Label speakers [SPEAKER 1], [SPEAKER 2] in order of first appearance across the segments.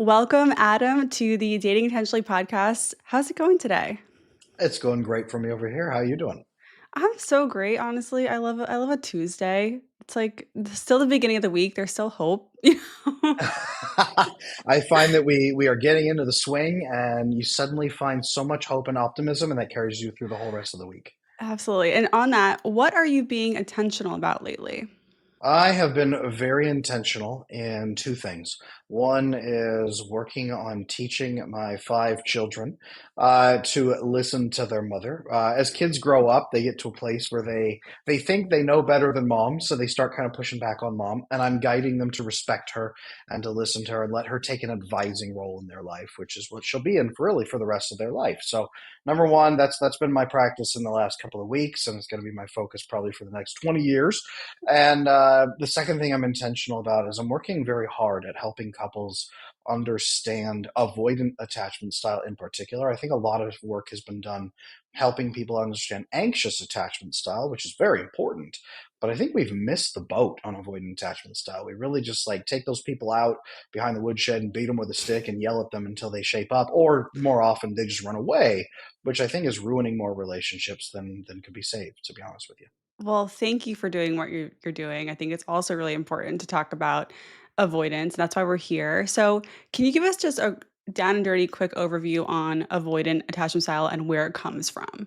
[SPEAKER 1] Welcome, Adam, to the Dating Intentionally podcast. How's it going today?
[SPEAKER 2] It's going great for me over here. How you doing?
[SPEAKER 1] I'm so great, honestly. I love a Tuesday. It's like still the beginning of the week. There's still hope.
[SPEAKER 2] I find that we are getting into the swing, and you suddenly find so much hope and optimism, and that carries you through the whole rest of the week.
[SPEAKER 1] Absolutely. And on that, what are you being intentional about lately?
[SPEAKER 2] I have been very intentional in two things. One is working on teaching my five children to listen to their mother. As kids grow up, they get to a place where they think they know better than mom, so they start kind of pushing back on mom. And I'm guiding them to respect her and to listen to her and let her take an advising role in their life, which is what she'll be in for really for the rest of their life. So number one, that's been my practice in the last couple of weeks, and it's going to be my focus probably for the next 20 years. And the second thing I'm intentional about is I'm working very hard at helping couples understand avoidant attachment style in particular. I think a lot of work has been done helping people understand anxious attachment style, which is very important. But I think we've missed the boat on avoidant attachment style. We really just like take those people out behind the woodshed and beat them with a stick and yell at them until they shape up, or more often they just run away, which I think is ruining more relationships than could be saved, to be honest with you.
[SPEAKER 1] Well, thank you for doing what you're doing. I think it's also really important to talk about avoidance, and that's why we're here. So, can you give us just a down and dirty quick overview on avoidant attachment style and where it comes from?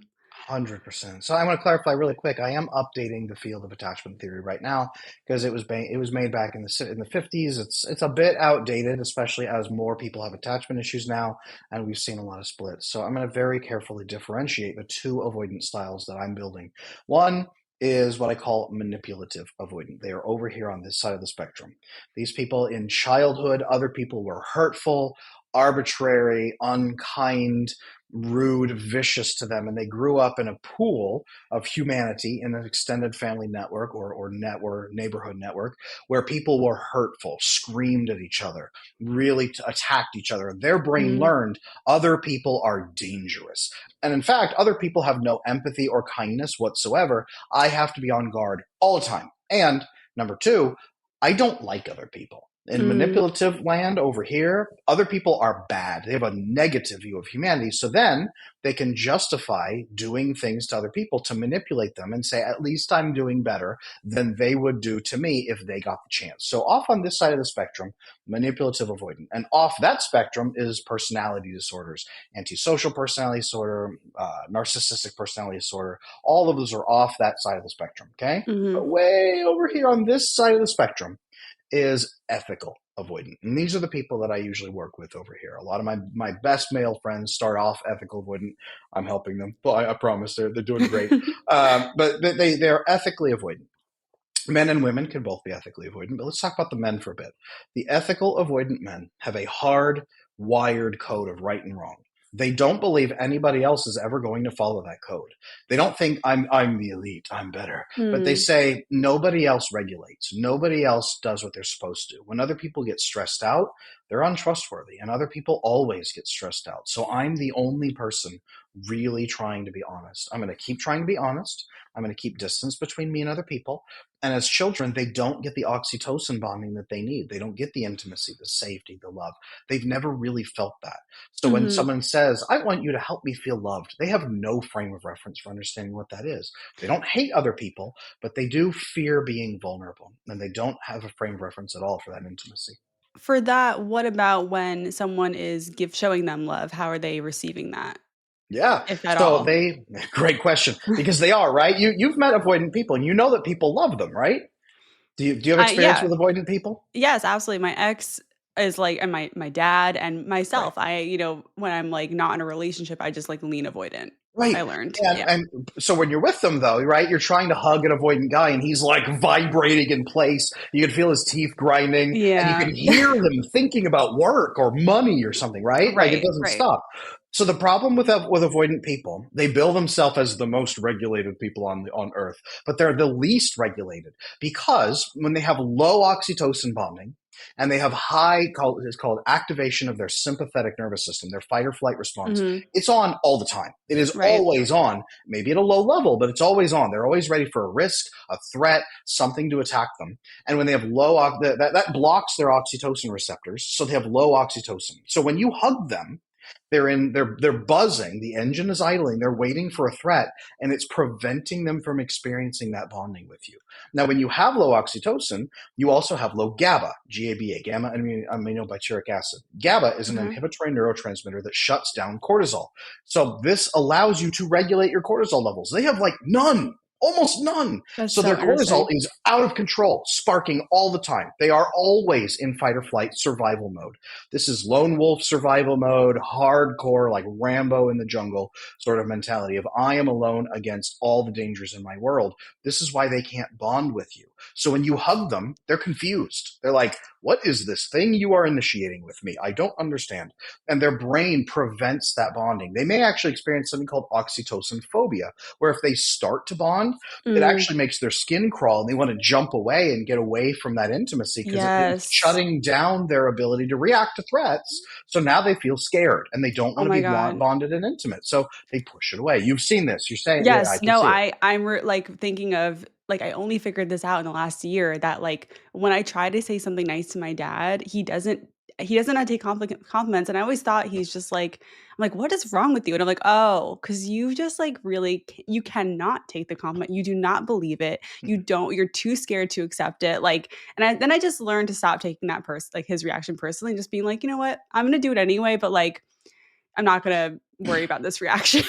[SPEAKER 2] 100%. So I want to clarify really quick. I am updating the field of attachment theory right now because it was made back in the 50s. It's a bit outdated, especially as more people have attachment issues now, and we've seen a lot of splits. So I'm going to very carefully differentiate the two avoidance styles that I'm building. One is what I call manipulative avoidant. They are over here on this side of the spectrum. These people in childhood, other people were hurtful, arbitrary, unkind, rude, vicious to them, and they grew up in a pool of humanity in an extended family network or neighborhood network where people were hurtful, screamed at each other, really attacked each other. Their brain
[SPEAKER 1] Mm,
[SPEAKER 2] learned other people are dangerous. And in fact, other people have no empathy or kindness whatsoever. I have to be on guard all the time. And number two, I don't like other people. In
[SPEAKER 1] mm.
[SPEAKER 2] manipulative land over here, other people are bad. They have a negative view of humanity. So then they can justify doing things to other people to manipulate them and say, at least I'm doing better than they would do to me if they got the chance. So off on this side of the spectrum, manipulative avoidant. And off that spectrum is personality disorders, antisocial personality disorder, narcissistic personality disorder. All of those are off that side of the spectrum. Okay. But
[SPEAKER 1] Mhm.
[SPEAKER 2] way over here on this side of the spectrum, is ethical avoidant. And these are the people that I usually work with over here. A lot of my best male friends start off ethical avoidant. I'm helping them. Well, I promise they're doing great. But they're ethically avoidant. Men and women can both be ethically avoidant, but let's talk about the men for a bit. The ethical avoidant men have a hard wired code of right and wrong. They don't believe anybody else is ever going to follow that code. They don't think I'm the elite, I'm better. But they
[SPEAKER 1] Mm,
[SPEAKER 2] say nobody else regulates. Nobody else does what they're supposed to. When other people get stressed out, they're untrustworthy, and other people always get stressed out. So I'm the only person really trying to be honest. I'm going to keep trying to be honest. I'm going to keep distance between me and other people. And as children, they don't get the oxytocin bonding that they need. They don't get the intimacy, the safety, the love. They've never really felt that. So when
[SPEAKER 1] mhm.
[SPEAKER 2] someone says, I want you to help me feel loved, they have no frame of reference for understanding what that is. They don't hate other people, but they do fear being vulnerable. And they don't have a frame of reference at all for that intimacy.
[SPEAKER 1] For that, what about when someone is give showing them love? How are they receiving that,
[SPEAKER 2] Yeah.
[SPEAKER 1] if at
[SPEAKER 2] So
[SPEAKER 1] all?
[SPEAKER 2] they, great question, because they are, right? You've met avoidant people and you know that people love them, right? Do you have
[SPEAKER 1] I
[SPEAKER 2] experience
[SPEAKER 1] yeah.
[SPEAKER 2] with avoidant people?
[SPEAKER 1] Yes, absolutely. My ex is like and my dad and
[SPEAKER 2] Right.
[SPEAKER 1] myself, when I'm, like, not in a relationship, I just, like, lean avoidant.
[SPEAKER 2] Right.
[SPEAKER 1] I learned.
[SPEAKER 2] And
[SPEAKER 1] Yeah.
[SPEAKER 2] and so when you're with them though, right, you're trying to hug an avoidant guy and he's like vibrating in place. You can feel his teeth grinding and you
[SPEAKER 1] Yeah.
[SPEAKER 2] can hear him thinking about work or money or something, right? Like it
[SPEAKER 1] Right,
[SPEAKER 2] doesn't
[SPEAKER 1] right.
[SPEAKER 2] stop. So the problem with avoidant people, they bill themselves as the most regulated people on Earth, but they're the least regulated because when they have low oxytocin bonding and they have it's called activation of their sympathetic nervous system, their fight or flight response,
[SPEAKER 1] Mhm.
[SPEAKER 2] it's on all the time. It is
[SPEAKER 1] Right.
[SPEAKER 2] always on, maybe at a low level, but it's always on. They're always ready for a risk, a threat, something to attack them. And when they have that blocks their oxytocin receptors, so they have low oxytocin. So when you hug them, they're buzzing, the engine is idling, they're waiting for a threat, and it's preventing them from experiencing that bonding with you. Now when you have low oxytocin, you also have low GABA, GABA, gamma aminobutyric acid. GABA is an
[SPEAKER 1] Mhm.
[SPEAKER 2] inhibitory neurotransmitter that shuts down cortisol. So this allows you to regulate your cortisol levels. They have like none, almost none.
[SPEAKER 1] That's
[SPEAKER 2] So
[SPEAKER 1] so
[SPEAKER 2] their cortisol
[SPEAKER 1] interesting.
[SPEAKER 2] is out of control, sparking all the time. They are always in fight or flight survival mode. This is lone wolf survival mode, hardcore, like Rambo in the jungle sort of mentality of I am alone against all the dangers in my world. This is why they can't bond with you. So when you hug them, they're confused. They're like, what is this thing you are initiating with me? I don't understand. And their brain prevents that bonding. They may actually experience something called oxytocin phobia, where if they start to bond, it
[SPEAKER 1] Mm,
[SPEAKER 2] actually makes their skin crawl and they want to jump away and get away from that intimacy because it's
[SPEAKER 1] yes.
[SPEAKER 2] shutting down their ability to react to threats. So now they feel scared and they don't
[SPEAKER 1] Oh
[SPEAKER 2] want to
[SPEAKER 1] my
[SPEAKER 2] be
[SPEAKER 1] god.
[SPEAKER 2] bonded and intimate. So they push it away. You've seen this. You're saying, yeah, I
[SPEAKER 1] Yes,
[SPEAKER 2] can
[SPEAKER 1] no,
[SPEAKER 2] see it.
[SPEAKER 1] like, thinking of like, I only figured this out in the last year that, like, when I try to say something nice to my dad, he doesn't know how to take compliments, and I always thought he's just like I'm like, "What is wrong with you?" And I'm like, "Oh, because you just, like, really you cannot take the compliment, you do not believe it, you're too scared to accept it," like and I just learned to stop taking that like, his reaction personally, just being like, "You know what? I'm gonna do it anyway, but, like, I'm not gonna worry about this reaction."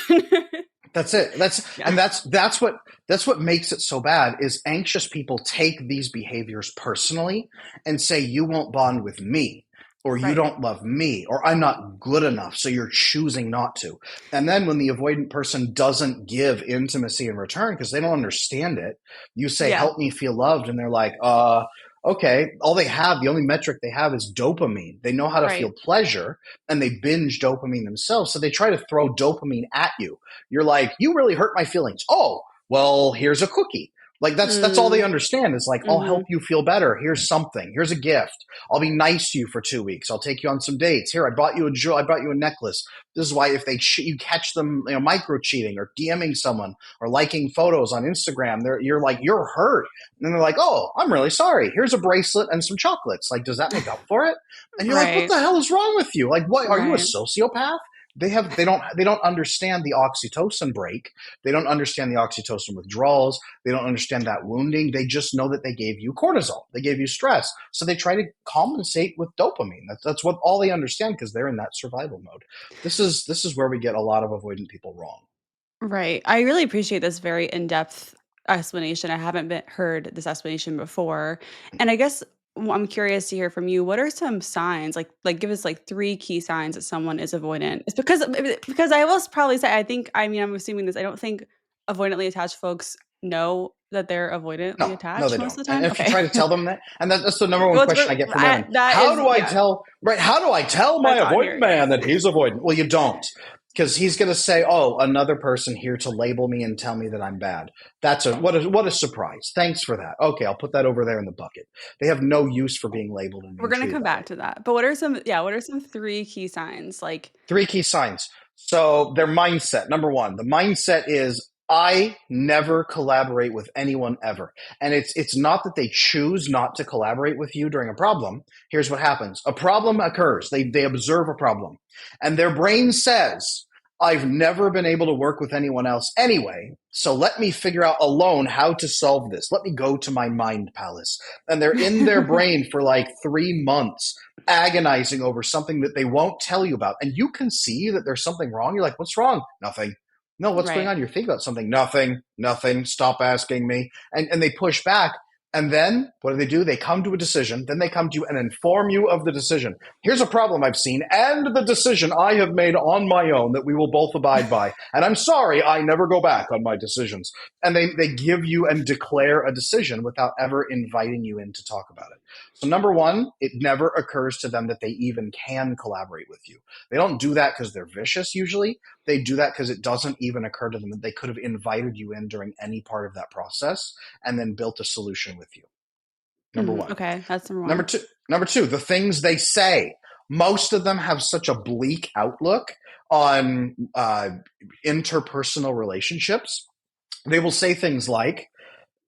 [SPEAKER 2] That's it. That's
[SPEAKER 1] Yeah,
[SPEAKER 2] and that's what makes it so bad is anxious people take these behaviors personally and say you won't bond with me or you
[SPEAKER 1] right.
[SPEAKER 2] don't love me or I'm not good enough so you're choosing not to. And then when the avoidant person doesn't give intimacy in return because they don't understand it, you say
[SPEAKER 1] Yeah,
[SPEAKER 2] help me feel loved and they're like okay, the only metric they have is dopamine. They know how to feel
[SPEAKER 1] right.
[SPEAKER 2] pleasure and they binge dopamine themselves. So they try to throw dopamine at you. You're like, you really hurt my feelings. Oh, well, here's a cookie. Like that's all they
[SPEAKER 1] Mm,
[SPEAKER 2] understand is like, I'll help
[SPEAKER 1] mhm.
[SPEAKER 2] you feel better. Here's something. Here's a gift. I'll be nice to you for 2 weeks. I'll take you on some dates. Here, I brought you a necklace. This is why if you catch them, micro cheating or DMing someone or liking photos on Instagram, you're like, you're hurt. And then they're like, oh, I'm really sorry. Here's a bracelet and some chocolates. Like, does that make up for it? And you're like, what
[SPEAKER 1] Right,
[SPEAKER 2] the hell is wrong with you? Like, what are you a
[SPEAKER 1] right.
[SPEAKER 2] sociopath? They don't understand the oxytocin break. They don't understand the oxytocin withdrawals. They don't understand that wounding. They just know that they gave you cortisol. They gave you stress. So they try to compensate with dopamine. That's what all they understand because they're in that survival mode. This is where we get a lot of avoidant people wrong.
[SPEAKER 1] Right. I really appreciate this very in-depth explanation. I haven't heard this explanation before. And I guess I'm curious to hear from you. What are some signs, like give us like three key signs that someone is avoidant? It's because I will probably say I mean I'm assuming this. I don't think avoidantly attached folks know that they're avoidantly
[SPEAKER 2] No,
[SPEAKER 1] attached
[SPEAKER 2] they
[SPEAKER 1] most
[SPEAKER 2] don't.
[SPEAKER 1] of the
[SPEAKER 2] And
[SPEAKER 1] time.
[SPEAKER 2] if you
[SPEAKER 1] Okay.
[SPEAKER 2] try to tell them that, and that's the number one
[SPEAKER 1] Well,
[SPEAKER 2] question I get from women.
[SPEAKER 1] that
[SPEAKER 2] How
[SPEAKER 1] is
[SPEAKER 2] do I
[SPEAKER 1] yeah.
[SPEAKER 2] tell, right? How do I tell my
[SPEAKER 1] That's on
[SPEAKER 2] avoidant
[SPEAKER 1] here. Yeah.
[SPEAKER 2] man that he's avoidant? Well, you don't. Because he's going to say, "Oh, another person here to label me and tell me that I'm bad." What a surprise! Thanks for that. Okay, I'll put that over there in the bucket. They have no use for being labeled and
[SPEAKER 1] We're
[SPEAKER 2] being
[SPEAKER 1] gonna
[SPEAKER 2] treated
[SPEAKER 1] come
[SPEAKER 2] that
[SPEAKER 1] back
[SPEAKER 2] way.
[SPEAKER 1] to that. But what are some three key signs? Like,
[SPEAKER 2] Three key signs. So their mindset. Number one, the mindset is I never collaborate with anyone ever. And it's not that they choose not to collaborate with you during a problem. Here's what happens. A problem occurs. They observe a problem. And their brain says, I've never been able to work with anyone else anyway. So let me figure out alone how to solve this. Let me go to my mind palace. And they're in their brain for like 3 months agonizing over something that they won't tell you about. And you can see that there's something wrong. You're like, what's wrong? Nothing. No, what's going
[SPEAKER 1] right.
[SPEAKER 2] on? You're thinking about something. Nothing. Nothing. Stop asking me. And they push back. And then what do? They come to a decision. Then they come to you and inform you of the decision. Here's a problem I've seen and the decision I have made on my own that we will both abide by. And I'm sorry, I never go back on my decisions. And they give you and declare a decision without ever inviting you in to talk about it. So, number one, it never occurs to them that they even can collaborate with you. They don't do that because they're vicious usually. They do that because it doesn't even occur to them that they could have invited you in during any part of that process and then built a solution with you. Number
[SPEAKER 1] Mhm,
[SPEAKER 2] one.
[SPEAKER 1] okay, that's number
[SPEAKER 2] Number
[SPEAKER 1] 1.
[SPEAKER 2] two, number two, the things they say. Most of them have such a bleak outlook on interpersonal relationships. They will say things like,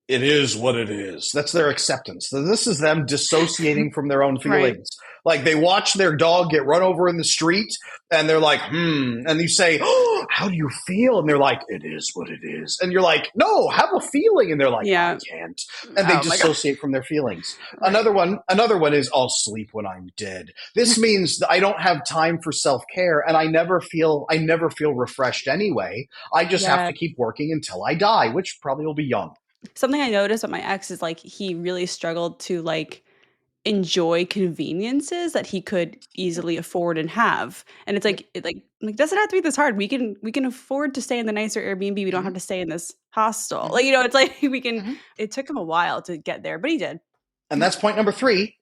[SPEAKER 2] it is what it is. That's their acceptance. So this is them dissociating from their own
[SPEAKER 1] Right.
[SPEAKER 2] feelings. Like they watch their dog get run over in the street and they're like, And you say, oh, how do you feel? And they're like, it is what it is. And you're like, no, have a feeling. And they're like, I
[SPEAKER 1] Yeah.
[SPEAKER 2] can't. And they
[SPEAKER 1] Oh my god.
[SPEAKER 2] dissociate from their feelings.
[SPEAKER 1] Right.
[SPEAKER 2] Another one is I'll sleep when I'm dead. This means that I don't have time for self-care and I never feel refreshed anyway. I just have
[SPEAKER 1] Yeah.
[SPEAKER 2] to keep working until I die, which probably will be young.
[SPEAKER 1] Something I noticed with my ex is, like, he really struggled to, like, enjoy conveniences that he could easily afford and have, and it's
[SPEAKER 2] Yep.
[SPEAKER 1] like it doesn't have to be this hard. We can afford to stay in the nicer Airbnb, we don't have
[SPEAKER 2] Mhm,
[SPEAKER 1] to stay in this hostel.
[SPEAKER 2] mhm,
[SPEAKER 1] Like, it's like we can
[SPEAKER 2] mhm.
[SPEAKER 1] it took him a while to get there, but he did.
[SPEAKER 2] And that's point number three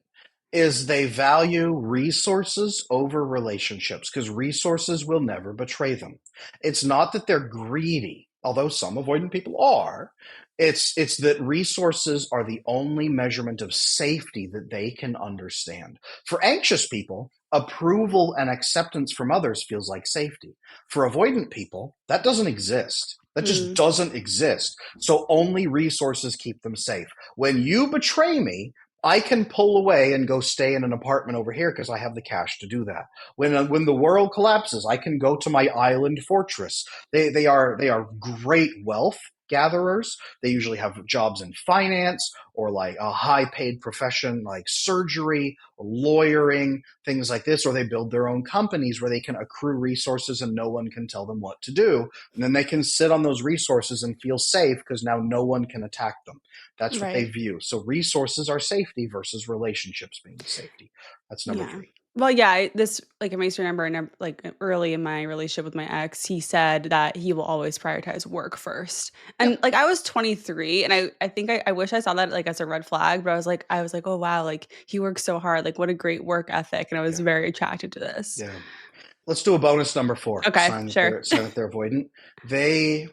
[SPEAKER 2] is they value resources over relationships because resources will never betray them. It's not that they're greedy, although some avoidant people are. It's that resources are the only measurement of safety that they can understand. For anxious people, approval and acceptance from others feels like safety. For avoidant people, that doesn't exist. That just
[SPEAKER 1] Mm,
[SPEAKER 2] doesn't exist. So only resources keep them safe. When you betray me, I can pull away and go stay in an apartment over here because I have the cash to do that. When the world collapses, I can go to my island fortress. They are great wealth gatherers. They usually have jobs in finance or like a high paid profession like surgery, or lawyering, things like this, or they build their own companies where they can accrue resources and no one can tell them what to do. And then they can sit on those resources and feel safe because now no one can attack them. That's what they
[SPEAKER 1] right.
[SPEAKER 2] view. So resources are safety versus relationships being safety. That's number
[SPEAKER 1] Yeah.
[SPEAKER 2] three.
[SPEAKER 1] Well, yeah, this like, it makes me remember like, early in my relationship with my ex, he said that he will always prioritize work first. And,
[SPEAKER 2] Yep.
[SPEAKER 1] like, I was 23, and I think I wish I saw that, like, as a red flag, but I was like, "Oh, wow, like, he works so hard, like, what a great work ethic," and I was
[SPEAKER 2] Yeah.
[SPEAKER 1] very attracted to this.
[SPEAKER 2] Yeah. Let's do a bonus number four.
[SPEAKER 1] Okay, sure.
[SPEAKER 2] Sign that they're avoidant. They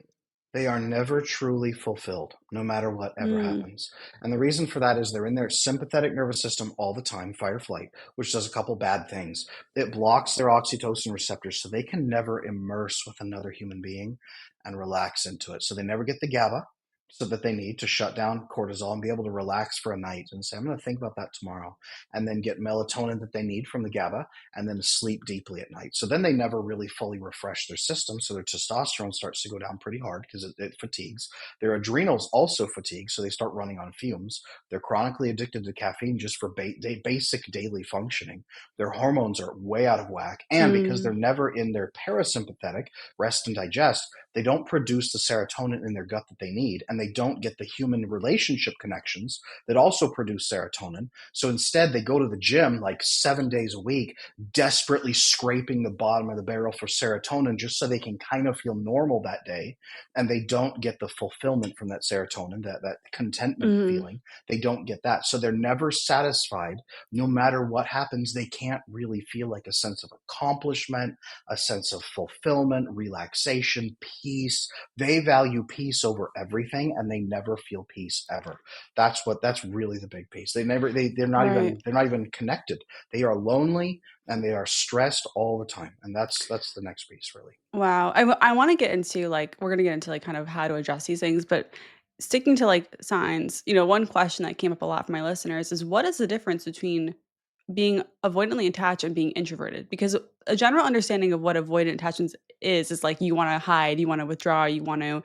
[SPEAKER 2] they are never truly fulfilled, no matter what ever
[SPEAKER 1] Mm,
[SPEAKER 2] happens. And the reason for that is they're in their sympathetic nervous system all the time, fight or flight, which does a couple bad things. It blocks their oxytocin receptors, so they can never immerse with another human being and relax into it. So they never get the GABA so that they need to shut down cortisol and be able to relax for a night and say, I'm going to think about that tomorrow, and then get melatonin that they need from the GABA and then sleep deeply at night. So then they never really fully refresh their system. So their testosterone starts to go down pretty hard because it fatigues. Their adrenals also fatigue, so they start running on fumes. They're chronically addicted to caffeine just for basic daily functioning. Their hormones are way out of whack. And because they're
[SPEAKER 1] mm,
[SPEAKER 2] never in their parasympathetic, rest and digest, they don't produce the serotonin in their gut that they need. And they don't get the human relationship connections that also produce serotonin. So instead, they go to the gym like 7 days a week, desperately scraping the bottom of the barrel for serotonin just so they can kind of feel normal that day. And they don't get the fulfillment from that serotonin, that contentment
[SPEAKER 1] mhm,
[SPEAKER 2] feeling. They don't get that. So they're never satisfied. No matter what happens, they can't really feel like a sense of accomplishment, a sense of fulfillment, relaxation, peace. They value peace over everything and they never feel peace ever. That's really the big piece.
[SPEAKER 1] right.
[SPEAKER 2] They're not even connected. They are lonely and they are stressed all the time. And that's the next piece really.
[SPEAKER 1] Wow. I wanna get into, like, we're gonna get into, like, kind of how to address these things, but sticking to, like, signs, one question that came up a lot from my listeners is, what is the difference between being avoidantly attached and being introverted? Because a general understanding of what avoidant attachments is like you wanna hide, you wanna withdraw, you want to,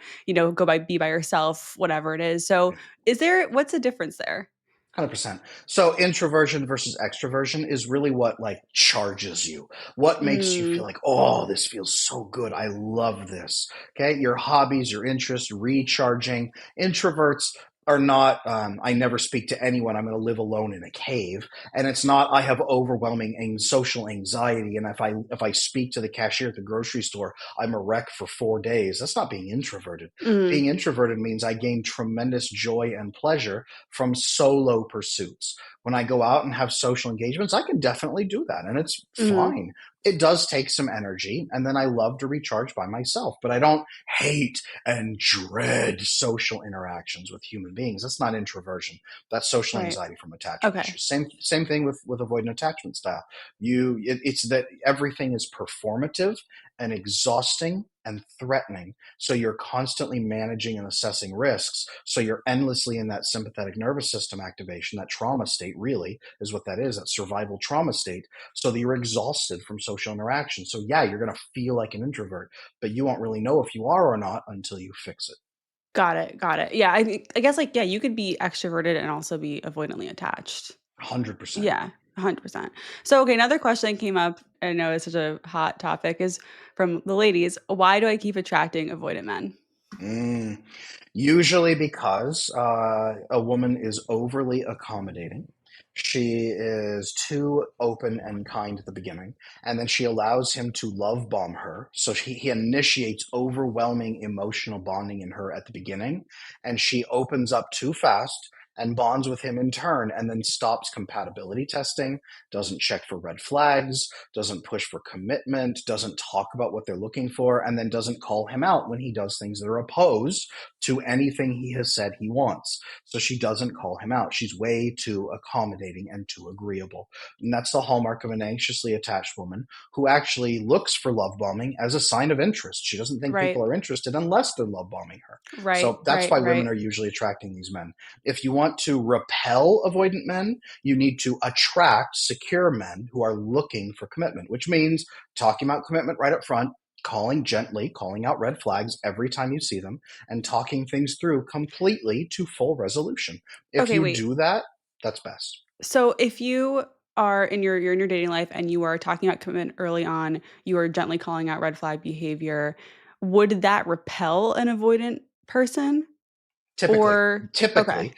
[SPEAKER 1] be by yourself, whatever it is. So, what's the difference there?
[SPEAKER 2] 100%. So introversion versus extroversion is really what like charges you. What makes you feel
[SPEAKER 1] Mm,
[SPEAKER 2] like, oh, this feels so good. I love this. Okay. Your hobbies, your interests, recharging. Introverts are not, I never speak to anyone. I'm going to live alone in a cave. And it's not, I have overwhelming social anxiety. And if I speak to the cashier at the grocery store, I'm a wreck for 4 days. That's not being introverted.
[SPEAKER 1] mhm,
[SPEAKER 2] Being introverted means I gain tremendous joy and pleasure from solo pursuits. When I go out and have social engagements, I can definitely do that, and it's
[SPEAKER 1] Mhm.
[SPEAKER 2] fine. It does take some energy, and then I love to recharge by myself, but I don't hate and dread social interactions with human beings. That's not introversion. That's social
[SPEAKER 1] Right.
[SPEAKER 2] anxiety from attachment
[SPEAKER 1] Okay.
[SPEAKER 2] issues. Same thing with avoidant attachment style. It's that everything is performative and exhausting and threatening. So you're constantly managing and assessing risks. So you're endlessly in that sympathetic nervous system activation, that trauma state really is what that is, that survival trauma state. So that you're exhausted from social interaction. So yeah, you're going to feel like an introvert, but you won't really know if you are or not until you fix it.
[SPEAKER 1] Got it, got it. Yeah, I guess, like, yeah, you could be extroverted and also be avoidantly attached.
[SPEAKER 2] 100%.
[SPEAKER 1] Yeah, 100%. So, okay, another question came up, I know it's such a hot topic, is from the ladies, "Why do I keep attracting avoidant men?"
[SPEAKER 2] Mm. Usually because a woman is overly accommodating. She is too open and kind at the beginning, and then she allows him to love bomb her. So he initiates overwhelming emotional bonding in her at the beginning, and she opens up too fast and bonds with him in turn, and then stops compatibility testing, doesn't check for red flags, doesn't push for commitment, doesn't talk about what they're looking for, and then doesn't call him out when he does things that are opposed to anything he has said he wants. So she doesn't call him out. She's way too accommodating and too agreeable. And that's the hallmark of an anxiously attached woman who actually looks for love bombing as a sign of interest. She doesn't think
[SPEAKER 1] Right,
[SPEAKER 2] people are interested unless they're love bombing her.
[SPEAKER 1] right,
[SPEAKER 2] So that's
[SPEAKER 1] right,
[SPEAKER 2] why women
[SPEAKER 1] right.
[SPEAKER 2] are usually attracting these men. If you want to repel avoidant men, you need to attract secure men who are looking for commitment, which means talking about commitment right up front, calling gently, calling out red flags every time you see them, and talking things through completely to full resolution. If
[SPEAKER 1] Okay,
[SPEAKER 2] you
[SPEAKER 1] wait.
[SPEAKER 2] do that, that's best.
[SPEAKER 1] So, if you are in you're in your dating life and you are talking about commitment early on, you are gently calling out red flag behavior, would that repel an avoidant person?
[SPEAKER 2] Typically,
[SPEAKER 1] Or okay.
[SPEAKER 2] typically,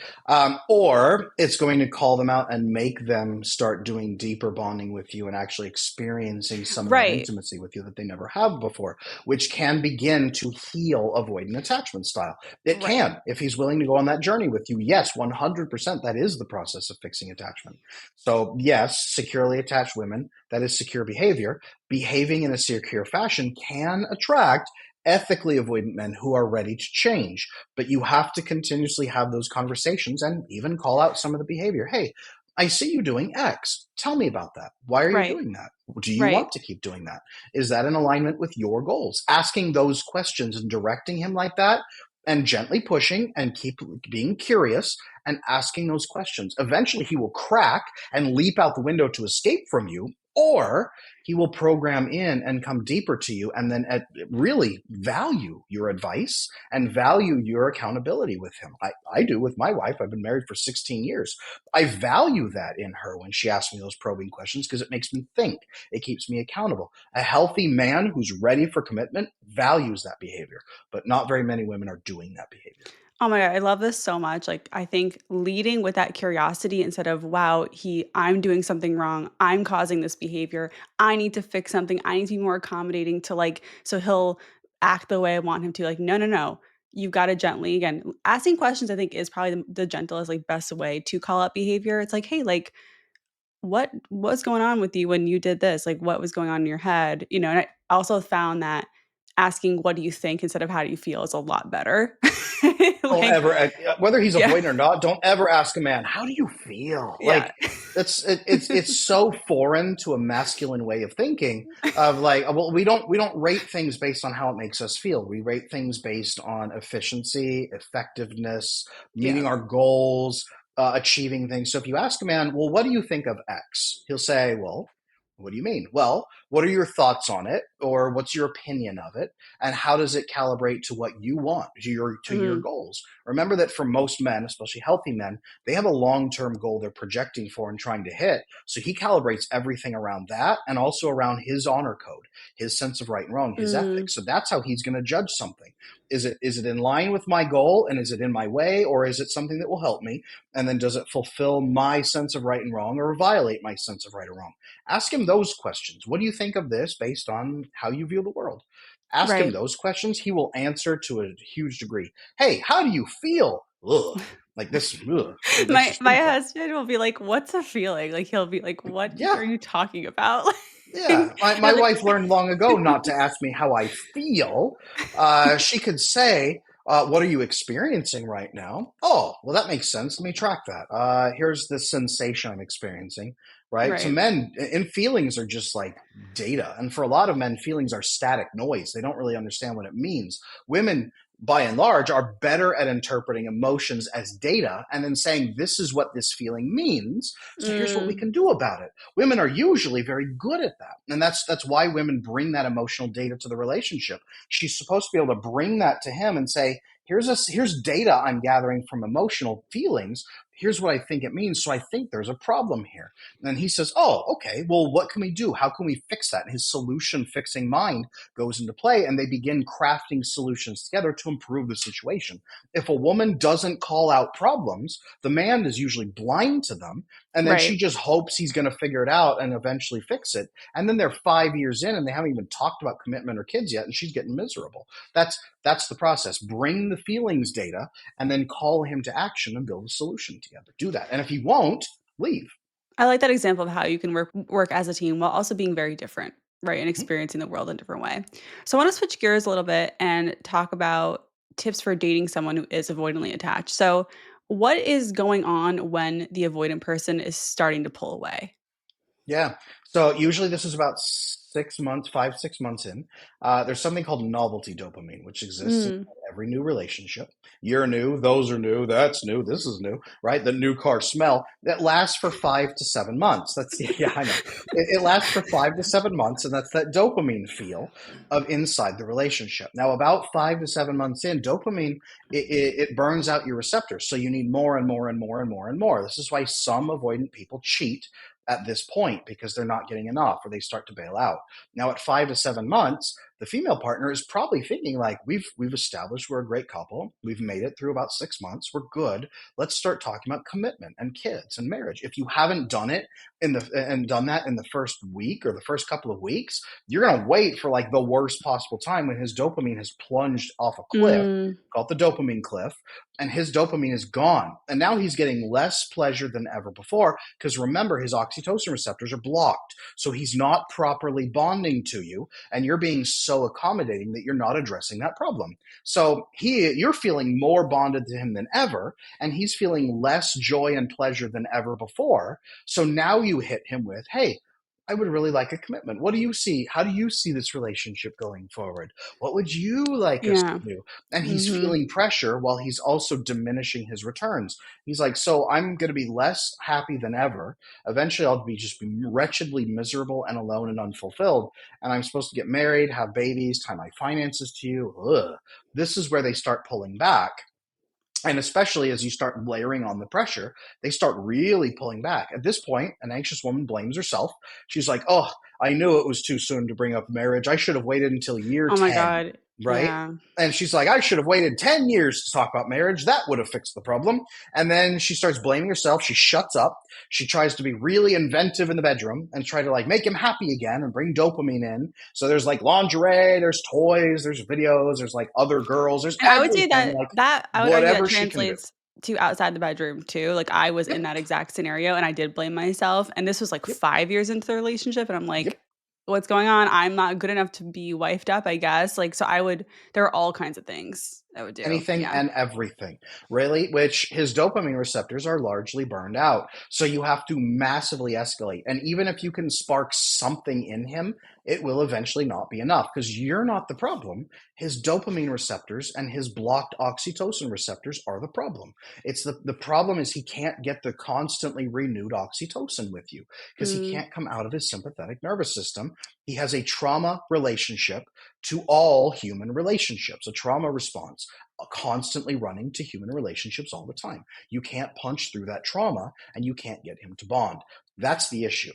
[SPEAKER 2] or it's going to call them out and make them start doing deeper bonding with you and actually experiencing some of that
[SPEAKER 1] Right,
[SPEAKER 2] intimacy with you that they never have before, which can begin to heal avoidant attachment style. It
[SPEAKER 1] right.
[SPEAKER 2] can, if he's willing to go on that journey with you. Yes, 100%. That is the process of fixing attachment. So, yes, securely attached women, that is secure behavior, behaving in a secure fashion can attract ethically avoidant men who are ready to change, but you have to continuously have those conversations and even call out some of the behavior. Hey, I see you doing X. Tell me about that. Why are you
[SPEAKER 1] Right,
[SPEAKER 2] doing that? Do you
[SPEAKER 1] right.
[SPEAKER 2] want to keep doing that? Is that in alignment with your goals? Asking those questions and directing him like that, and gently pushing and keep being curious and asking those questions. Eventually, he will crack and leap out the window to escape from you, or he will program in and come deeper to you and then really value your advice and value your accountability with him. I do with my wife. I've been married for 16 years. I value that in her when she asks me those probing questions because it makes me think. It keeps me accountable. A healthy man who's ready for commitment values that behavior, but not very many women are doing that behavior.
[SPEAKER 1] Oh my god, I love this so much. Like, I think leading with that curiosity instead of, "Wow, I'm doing something wrong. I'm causing this behavior. I need to fix something. I need to be more accommodating to, like," so he'll act the way I want him to. Like, "No, no, no. You've gotta gently," again, asking questions I think is probably the gentlest, like, best way to call out behavior. It's like, "Hey, like, what's going on with you when you did this? Like, what was going on in your head?" You know, and I also found that asking, "What do you think?" instead of "How do you feel?" is a lot better.
[SPEAKER 2] Don't
[SPEAKER 1] Like,
[SPEAKER 2] ever, whether he's
[SPEAKER 1] yeah.
[SPEAKER 2] avoidant or not, don't ever ask a man, "How do you feel?"
[SPEAKER 1] Yeah.
[SPEAKER 2] Like it's so foreign to a masculine way of thinking. Of like, well, we don't rate things based on how it makes us feel. We rate things based on efficiency, effectiveness,
[SPEAKER 1] Yeah.
[SPEAKER 2] meeting our goals, achieving things. So if you ask a man, "Well, what do you think of X?" He'll say, "Well, what do you mean?" "Well, what are your thoughts on it, or what's your opinion of it, and how does it calibrate to what you want, to your
[SPEAKER 1] Mhm.
[SPEAKER 2] goals?" Remember that for most men, especially healthy men, they have a long-term goal they're projecting for and trying to hit. So he calibrates everything around that and also around his honor code, his sense of right and wrong, his
[SPEAKER 1] Mm,
[SPEAKER 2] ethics. So that's how he's going to judge something. Is it in line with my goal, and is it in my way, or is it something that will help me? And then does it fulfill my sense of right and wrong or violate my sense of right or wrong? Ask him those questions. What do you think of this based on how you view the world? Ask him
[SPEAKER 1] right.
[SPEAKER 2] those questions. He will answer to a huge degree. Hey, how do you feel? Ugh. Like this, ugh, this
[SPEAKER 1] My
[SPEAKER 2] is
[SPEAKER 1] my
[SPEAKER 2] painful.
[SPEAKER 1] husband will be like, "What's a feeling?" Like, he'll be like, "What
[SPEAKER 2] Yeah,
[SPEAKER 1] are you talking about?"
[SPEAKER 2] yeah.
[SPEAKER 1] Like,
[SPEAKER 2] My
[SPEAKER 1] I'm
[SPEAKER 2] wife
[SPEAKER 1] like
[SPEAKER 2] learned long ago not to ask me how I feel. She could say, "What are you experiencing right now?" Oh, well, that makes sense. Let me track that. Here's the sensation I'm experiencing. Right. So
[SPEAKER 1] right.
[SPEAKER 2] men in feelings are just like data, and for a lot of men, feelings are static noise. They don't really understand what it means. Women, by and large, are better at interpreting emotions as data and then saying, this is what this feeling means. So here's what we
[SPEAKER 1] Mm,
[SPEAKER 2] can do about it. Women are usually very good at that. And that's why women bring that emotional data to the relationship. She's supposed to be able to bring that to him and say, here's data I'm gathering from emotional feelings. Here's what I think it means. So I think there's a problem here. And he says, oh, okay, well, what can we do? How can we fix that? And his solution fixing mind goes into play, and they begin crafting solutions together to improve the situation. If a woman doesn't call out problems, the man is usually blind to them, and then she
[SPEAKER 1] right.
[SPEAKER 2] just hopes he's going to figure it out and eventually fix it. And then they're 5 years in, and they haven't even talked about commitment or kids yet, and she's getting miserable. That's the process. Bring the feelings data, and then call him to action and build a solution together. Do that, and if he won't, leave.
[SPEAKER 1] I like that example of how you can work as a team while also being very different, right, and
[SPEAKER 2] Mhm.
[SPEAKER 1] experiencing the world in a different way. So I wanna switch gears a little bit and talk about tips for dating someone who is avoidantly attached. So, what is going on when the avoidant person is starting to pull away?
[SPEAKER 2] Yeah. So usually this is about 6 months, 5, 6 months in. There's something called novelty dopamine, which exists in
[SPEAKER 1] Mm.
[SPEAKER 2] every new relationship. You're new, those are new, that's new, this is new, right? The new car smell that lasts for 5 to 7 months. That's yeah, I know. It lasts for 5 to 7 months, and that's that dopamine feel of inside the relationship. Now, about 5 to 7 months in, dopamine it burns out your receptors, so you need more and more and more and more and more. This is why some avoidant people cheat at this point because they're not getting enough or they start to bail out. Now at 5 to 7 months, the female partner is probably thinking like we've established we're a great couple. We've made it through about 6 months. We're good. Let's start talking about commitment and kids and marriage. If you haven't done it in the and done that in the first week or the first couple of weeks, you're gonna wait for like the worst possible time when his dopamine has plunged off a cliff,
[SPEAKER 1] Mm,
[SPEAKER 2] called the dopamine cliff, and his dopamine is gone. And now he's getting less pleasure than ever before because remember, his oxytocin receptors are blocked. So he's not properly bonding to you, and you're being so accommodating that you're not addressing that problem. So you're feeling more bonded to him than ever, and he's feeling less joy and pleasure than ever before. So now you hit him with, hey, I would really like a commitment. What do you see? How do you see this relationship going forward? What would you like us to
[SPEAKER 1] yeah.
[SPEAKER 2] do? And he's
[SPEAKER 1] Mhm.
[SPEAKER 2] feeling pressure while he's also diminishing his returns. He's like, so I'm going to be less happy than ever. Eventually, I'll be just wretchedly miserable and alone and unfulfilled. And I'm supposed to get married, have babies, tie my finances to you. Ugh. This is where they start pulling back. And especially as you start layering on the pressure, they start really pulling back. At this point, an anxious woman blames herself. She's like, oh, I knew it was too soon to bring up marriage. I should have waited until year
[SPEAKER 1] Oh my
[SPEAKER 2] 10,
[SPEAKER 1] god.
[SPEAKER 2] right?
[SPEAKER 1] Yeah.
[SPEAKER 2] And she's like, I should have waited 10 years to talk about marriage. That would have fixed the problem. And then she starts blaming herself. She shuts up. She tries to be really inventive in the bedroom and try to like make him happy again and bring dopamine in. So there's like lingerie, there's toys, there's videos, there's like other girls, there's
[SPEAKER 1] And I would say
[SPEAKER 2] everything,
[SPEAKER 1] that
[SPEAKER 2] like
[SPEAKER 1] I would argue that
[SPEAKER 2] whatever she can do.
[SPEAKER 1] translates to outside the bedroom too. Like, I was in
[SPEAKER 2] Yep,
[SPEAKER 1] that exact scenario, and I did blame myself, and this was, like,
[SPEAKER 2] yep,
[SPEAKER 1] 5 years into the relationship, and I'm
[SPEAKER 2] yep.
[SPEAKER 1] like, "What's going on? I'm not good enough to be wifed up, I guess." Like, so I would there are all kinds of things I would do.
[SPEAKER 2] Anything
[SPEAKER 1] Yeah.
[SPEAKER 2] and everything, really, which his dopamine receptors are largely burned out. So you have to massively escalate. And even if you can spark something in him, it will eventually not be enough because you're not the problem. His dopamine receptors and his blocked oxytocin receptors are the problem. The problem is he can't get the constantly renewed oxytocin with you because he
[SPEAKER 1] Mm,
[SPEAKER 2] can't come out of his sympathetic nervous system. He has a trauma relationship to all human relationships, a trauma response constantly running to human relationships all the time. You can't punch through that trauma and you can't get him to bond. That's the issue.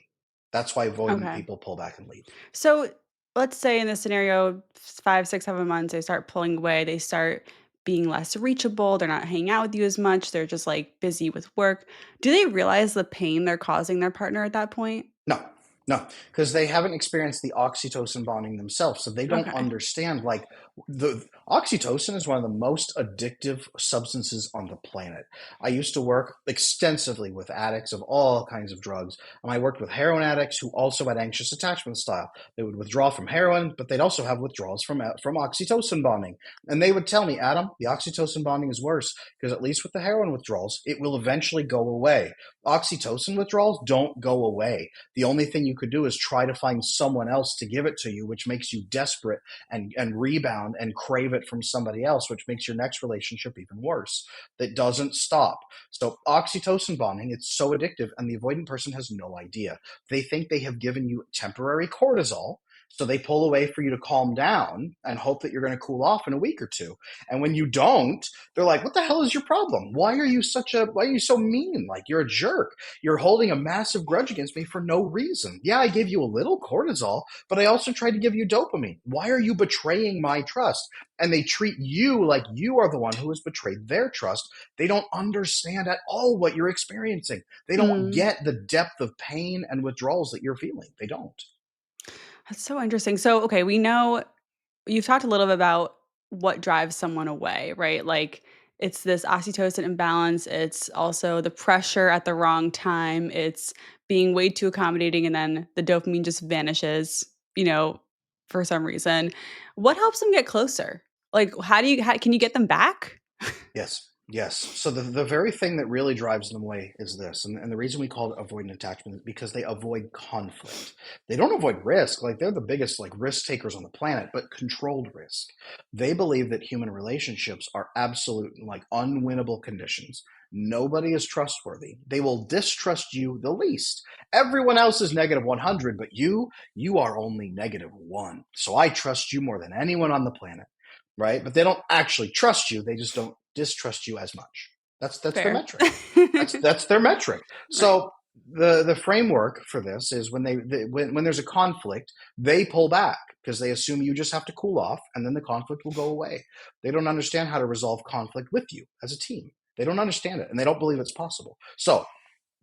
[SPEAKER 2] That's why avoidant
[SPEAKER 1] okay.
[SPEAKER 2] people pull back and leave.
[SPEAKER 1] So, let's say in this scenario, 5, 6, 7 months, they start pulling away, they start being less reachable, they're not hanging out with you as much, they're just, like, busy with work. Do they realize the pain they're causing their partner at that point?
[SPEAKER 2] No. No, because they haven't experienced the oxytocin bonding themselves, so they don't
[SPEAKER 1] Okay.
[SPEAKER 2] understand. Like the oxytocin is one of the most addictive substances on the planet. I used to work extensively with addicts of all kinds of drugs, and I worked with heroin addicts who also had anxious attachment style. They would withdraw from heroin, but they'd also have withdrawals from oxytocin bonding. And they would tell me, Adam, the oxytocin bonding is worse because at least with the heroin withdrawals, it will eventually go away. Oxytocin withdrawals don't go away. The only thing you could do is try to find someone else to give it to you, which makes you desperate and rebound and crave it from somebody else, which makes your next relationship even worse. That doesn't stop. So oxytocin bonding, it's so addictive, and the avoidant person has no idea. They think they have given you temporary cortisol. So they pull away for you to calm down and hope that you're going to cool off in a week or two. And when you don't, they're like, "What the hell is your problem? Why are you so mean? Like you're a jerk. You're holding a massive grudge against me for no reason. Yeah, I gave you a little cortisol, but I also tried to give you dopamine. Why are you betraying my trust?" And they treat you like you are the one who has betrayed their trust. They don't understand at all what you're experiencing. They don't
[SPEAKER 1] Mm.
[SPEAKER 2] get the depth of pain and withdrawals that you're feeling. They don't.
[SPEAKER 1] That's so interesting. So, okay, we know you've talked a little bit about what drives someone away, right? Like it's this oxytocin imbalance. It's also the pressure at the wrong time. It's being way too accommodating and then the dopamine just vanishes, you know, for some reason. What helps them get closer? Like how can you get them back?
[SPEAKER 2] Yes. Yes. So the very thing that really drives them away is this. And the reason we call it avoidant attachment is because they avoid conflict. They don't avoid risk. Like they're the biggest like risk takers on the planet, but controlled risk. They believe that human relationships are absolute like unwinnable conditions. Nobody is trustworthy. They will distrust you the least. Everyone else is negative 100, but you are only negative one. So I trust you more than anyone on the planet, right? But they don't actually trust you. They just don't distrust you as much. That's their
[SPEAKER 1] Fair.
[SPEAKER 2] metric. That's their metric.
[SPEAKER 1] Right.
[SPEAKER 2] So the framework for this is when there's a conflict, they pull back because they assume you just have to cool off and then the conflict will go away. They don't understand how to resolve conflict with you as a team. They don't understand it and they don't believe it's possible. So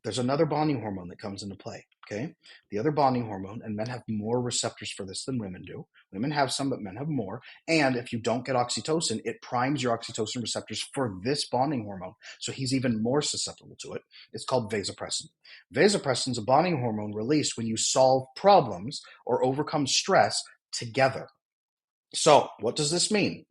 [SPEAKER 2] there's another bonding hormone that comes into play. Okay. The other bonding hormone, and men have more receptors for this than women do. Women have some, but men have more. And if you don't get oxytocin, it primes your oxytocin receptors for this bonding hormone. So he's even more susceptible to it. It's called vasopressin. Vasopressin is a bonding hormone released when you solve problems or overcome stress together. So, what does this mean?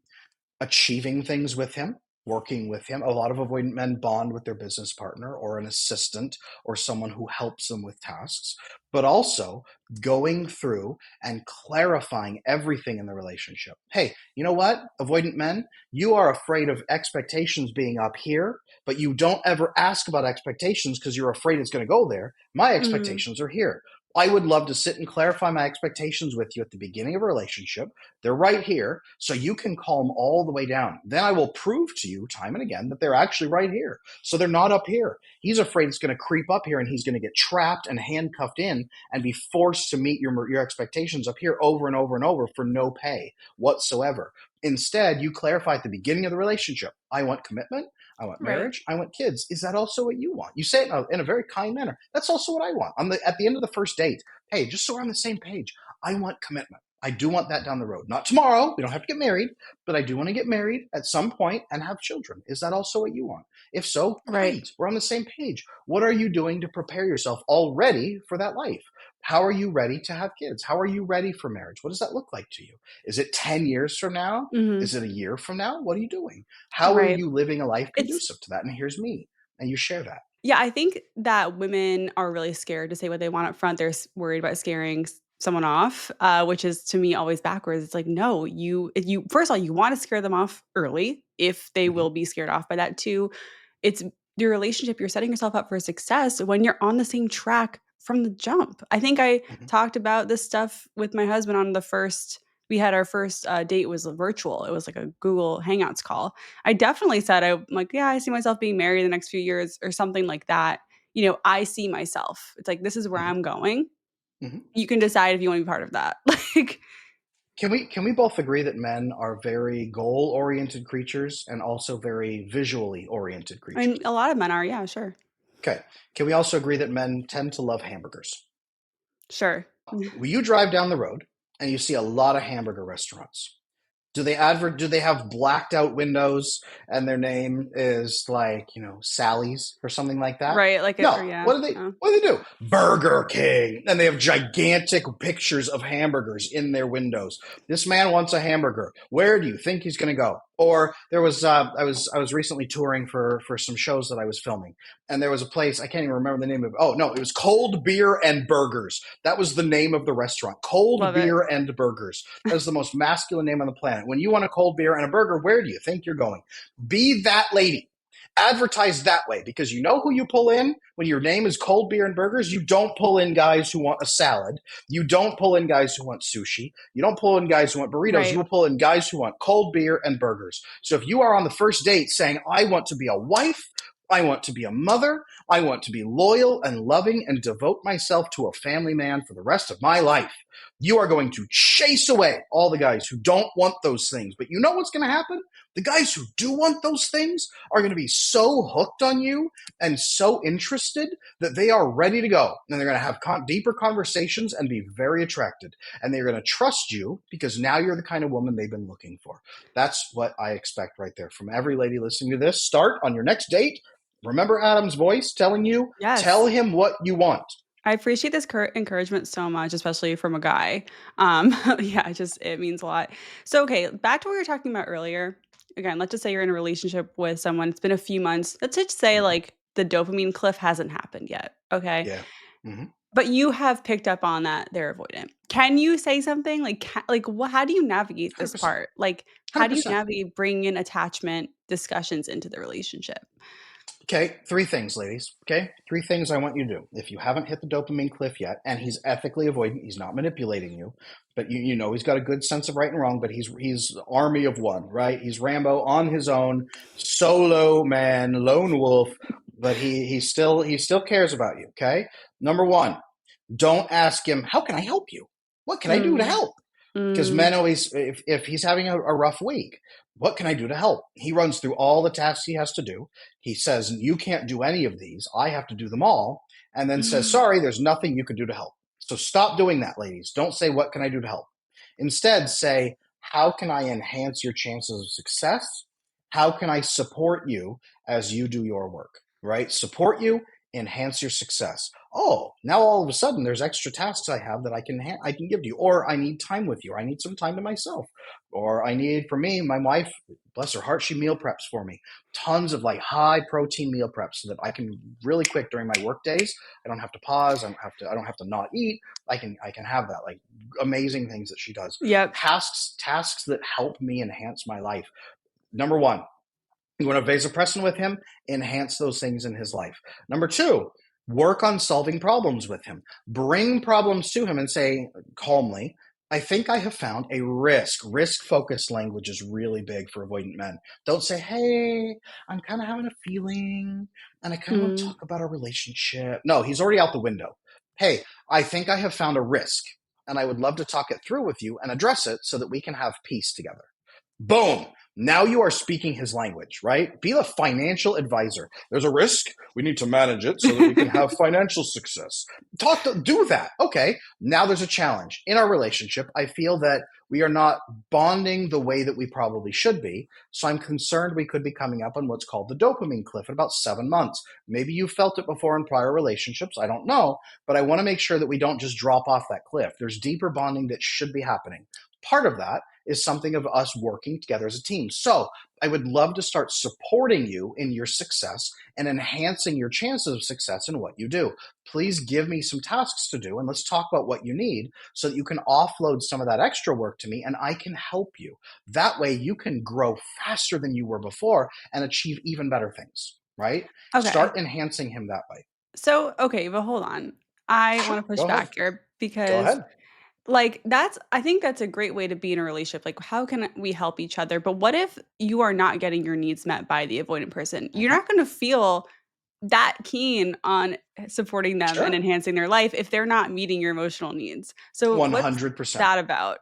[SPEAKER 2] Achieving things with him, working with him. A lot of avoidant men bond with their business partner or an assistant or someone who helps them with tasks, but also going through and clarifying everything in the relationship. Hey, you know what, avoidant men, you are afraid of expectations being up here, but you don't ever ask about expectations because you're afraid it's going to go there. My
[SPEAKER 1] Mhm.
[SPEAKER 2] expectations are here. I would love to sit and clarify my expectations with you at the beginning of a relationship. They're right here, so you can calm all the way down. Then I will prove to you time and again that they're actually right here. So they're not up here. He's afraid it's going to creep up here and he's going to get trapped and handcuffed in and be forced to meet your expectations up here over and over and over for no pay whatsoever. Instead, you clarify at the beginning of the relationship, I want commitment. I want
[SPEAKER 1] Right.
[SPEAKER 2] marriage. I want kids. Is that also what you want? You say it in a very kind manner. That's also what I want. At the end of the first date, hey, just so we're on the same page, I want commitment. I do want that down the road. Not tomorrow. We don't have to get married, but I do want to get married at some point and have children. Is that also what you want? If so,
[SPEAKER 1] Right.
[SPEAKER 2] great. We're on the same page. What are you doing to prepare yourself already for that life? How are you ready to have kids? How are you ready for marriage? What does that look like to you? Is it 10 years from now?
[SPEAKER 1] Mhm.
[SPEAKER 2] Is it a year from now? What are you doing? How are
[SPEAKER 1] Right.
[SPEAKER 2] you living a life
[SPEAKER 1] It's
[SPEAKER 2] conducive to that? And here's me. And you share that.
[SPEAKER 1] Yeah, I think that women are really scared to say what they want up front. They're worried about scaring someone off, which is to me always backwards. It's like, no, you first of all, you want to scare them off early if they
[SPEAKER 2] Hmm.
[SPEAKER 1] will be scared off by that too. It's your relationship. You're setting yourself up for success when you're on the same track from the jump. I think I
[SPEAKER 2] Hmm.
[SPEAKER 1] talked about this stuff with my husband on the first. We had our first date was virtual. It was like a Google Hangouts call. I definitely said I'm like, yeah, I see myself being married the next few years or something like that. I see myself. It's like this is where
[SPEAKER 2] Hmm.
[SPEAKER 1] I'm going.
[SPEAKER 2] Hmm.
[SPEAKER 1] You can decide if you want to be part of that. Like,
[SPEAKER 2] Can we both agree that men are very goal oriented creatures and also very visually oriented
[SPEAKER 1] I mean,
[SPEAKER 2] creatures?
[SPEAKER 1] a lot of men are, yeah, sure.
[SPEAKER 2] Okay. Can we also agree that men tend to love hamburgers?
[SPEAKER 1] Sure.
[SPEAKER 2] When you drive down the road and you see a lot of hamburger restaurants, do they have blacked out windows and their name is like, Sally's or something like that?
[SPEAKER 1] Right, like it or
[SPEAKER 2] No.
[SPEAKER 1] yeah.
[SPEAKER 2] What do they
[SPEAKER 1] Oh,
[SPEAKER 2] what do they do? Burger King. And they have gigantic pictures of hamburgers in their windows. This man wants a hamburger. Where do you think he's going to go? Or there was I was recently touring for some shows that I was filming, and there was a place I can't even remember the name of. Oh no, it was Cold Beer and Burgers. That was the name of the restaurant. Cold
[SPEAKER 1] love it.
[SPEAKER 2] Beer and Burgers. That is the most masculine name on the planet. When you want a cold beer and a burger, where do you think you're going? Be that lady. Advertise that way, because you know who you pull in when your name is Cold Beer and Burgers. You don't pull in guys who want a salad. You don't pull in guys who want sushi. You don't pull in guys who want burritos. You
[SPEAKER 1] Right.
[SPEAKER 2] will pull in guys who want cold beer and burgers. So if you are on the first date saying, I want to be a wife, I want to be a mother, I want to be loyal and loving and devote myself to a family man for the rest of my life, you are going to chase away all the guys who don't want those things. But you know what's going to happen? The guys who do want those things are going to be so hooked on you and so interested that they are ready to go. And they're going to have deeper conversations and be very attracted. And they're going to trust you because now you're the kind of woman they've been looking for. That's what I expect right there from every lady listening to this. Start on your next date. Remember Adam's voice telling you, tell
[SPEAKER 1] Yes.
[SPEAKER 2] him what you want.
[SPEAKER 1] I appreciate this encouragement so much, especially from a guy. Yeah, it means a lot. So, okay, back to what we were talking about earlier. Again, let's just say you're in a relationship with someone. It's been a few months. Let's just say
[SPEAKER 2] Mm-hmm.
[SPEAKER 1] like the dopamine cliff hasn't happened yet. Okay.
[SPEAKER 2] Yeah. Mm-hmm.
[SPEAKER 1] But you have picked up on that they're avoidant. Can you say something like, how do you navigate this
[SPEAKER 2] 100%.
[SPEAKER 1] part? Like, how do you
[SPEAKER 2] 100%.
[SPEAKER 1] navigate bringing in attachment discussions into the relationship?
[SPEAKER 2] Okay, three things, ladies. Okay, three things I want you to do. If you haven't hit the dopamine cliff yet, and he's ethically avoidant, he's not manipulating you, but you know he's got a good sense of right and wrong. But he's army of one, right? He's Rambo on his own, solo man, lone wolf. But he still cares about you. Okay, number one, don't ask him, how can I help you? What can I do to
[SPEAKER 1] Mm,
[SPEAKER 2] help? Because
[SPEAKER 1] mm,
[SPEAKER 2] men always, if he's having a rough week, what can I do to help? He runs through all the tasks he has to do. He says, you can't do any of these. I have to do them all. And then says, sorry, there's nothing you can do to help. So stop doing that, ladies. Don't say, what can I do to help? Instead, say, how can I enhance your chances of success? How can I support you as you do your work, right? Support you, enhance your success. Oh, now all of a sudden there's extra tasks I have that I can give to you, or I need time with you, or I need some time to myself, or I need, for me, my wife, bless her heart, she meal preps for me, tons of like high protein meal preps so that I can really quick during my work days. I don't have to pause. I don't have to not eat. I can have that, like, amazing things that she does.
[SPEAKER 1] yep.
[SPEAKER 2] Tasks that help me enhance my life. Number one, you want to vasopressin with him? Enhance those things in his life. Number two, work on solving problems with him. Bring problems to him and say calmly, I think I have found a risk. Risk focused language is really big for avoidant men. Don't say, hey, I'm kind of having a feeling and I kind of want to
[SPEAKER 1] Mm,
[SPEAKER 2] talk about our relationship. No, he's already out the window. Hey, I think I have found a risk and I would love to talk it through with you and address it so that we can have peace together. Boom. Now you are speaking his language, right? Be a financial advisor. There's a risk. We need to manage it so that we can have financial success. Do that. Okay. Now there's a challenge in our relationship. I feel that we are not bonding the way that we probably should be. So I'm concerned we could be coming up on what's called the dopamine cliff in about 7 months. Maybe you felt it before in prior relationships. I don't know, but I want to make sure that we don't just drop off that cliff. There's deeper bonding that should be happening. Part of that is something of us working together as a team. So I would love to start supporting you in your success and enhancing your chances of success in what you do. Please give me some tasks to do and let's talk about what you need so that you can offload some of that extra work to me and I can help you. That way you can grow faster than you were before and achieve even better things, right?
[SPEAKER 1] okay.
[SPEAKER 2] Start enhancing him that way.
[SPEAKER 1] So, okay, but hold on. I
[SPEAKER 2] Sure.
[SPEAKER 1] wanna push
[SPEAKER 2] Go ahead.
[SPEAKER 1] back here
[SPEAKER 2] Go
[SPEAKER 1] because,
[SPEAKER 2] ahead.
[SPEAKER 1] like, I think that's a great way to be in a relationship, like, how can we help each other? But what if you are not getting your needs met by the avoidant person? You're
[SPEAKER 2] Mhm.
[SPEAKER 1] not gonna feel that keen on supporting them and
[SPEAKER 2] Sure.
[SPEAKER 1] enhancing their life if they're not meeting your emotional needs. So, what's
[SPEAKER 2] 100%.
[SPEAKER 1] that about?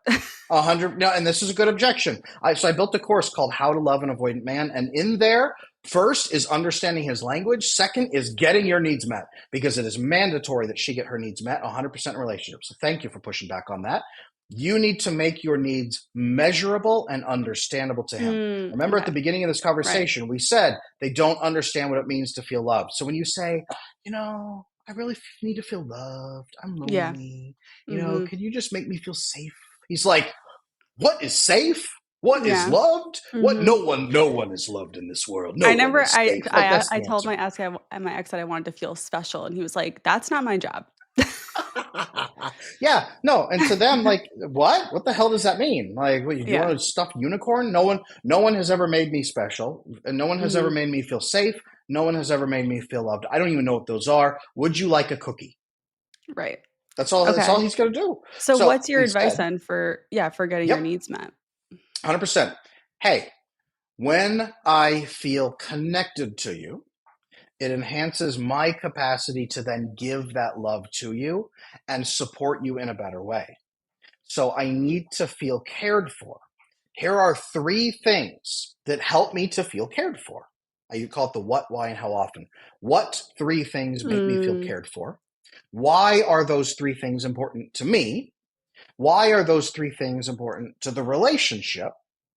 [SPEAKER 2] 100. No, and this is a good objection. So I built a course called How to Love an Avoidant Man, and in there, First is understanding his language. Second is getting your needs met, because it is mandatory that she get her needs met 100% in relationships. So thank you for pushing back on that. You need to make your needs measurable and understandable to him. Remember at the
[SPEAKER 1] Okay.
[SPEAKER 2] beginning of this
[SPEAKER 1] Right.
[SPEAKER 2] conversation, we said they don't understand what it means to feel loved. So when you say, I really need to feel loved, I'm
[SPEAKER 1] Yeah.
[SPEAKER 2] lonely,
[SPEAKER 1] Mhm.
[SPEAKER 2] can you just make me feel safe? He's like, what is safe? What is
[SPEAKER 1] Yeah.
[SPEAKER 2] loved? What
[SPEAKER 1] Mhm.
[SPEAKER 2] no one is loved in this world. No
[SPEAKER 1] I
[SPEAKER 2] one
[SPEAKER 1] never
[SPEAKER 2] is safe. Like that's
[SPEAKER 1] I
[SPEAKER 2] the
[SPEAKER 1] told
[SPEAKER 2] answer.
[SPEAKER 1] my ex that I wanted to feel special, and he was like, "That's not my job."
[SPEAKER 2] Yeah, no, and to them, like, what? What the hell does that mean? Like, what, you want
[SPEAKER 1] Yeah.
[SPEAKER 2] to stuff unicorn? No one has ever made me special, and no one has ever
[SPEAKER 1] Mhm.
[SPEAKER 2] made me feel safe. No one has ever made me feel loved. I don't even know what those are. Would you like a cookie?
[SPEAKER 1] Right.
[SPEAKER 2] That's all. That's all
[SPEAKER 1] Okay.
[SPEAKER 2] he's going to do.
[SPEAKER 1] So
[SPEAKER 2] So
[SPEAKER 1] what's your advice
[SPEAKER 2] instead,
[SPEAKER 1] then for yeah, for getting your
[SPEAKER 2] yep,
[SPEAKER 1] needs met?
[SPEAKER 2] 100%. Hey, when I feel connected to you, it enhances my capacity to then give that love to you and support you in a better way. So I need to feel cared for. Here are three things that help me to feel cared for. You call it the what, why, and how often. What three things make me feel
[SPEAKER 1] Mm,
[SPEAKER 2] cared for? Why are those three things important to me? Why are those three things important to the relationship?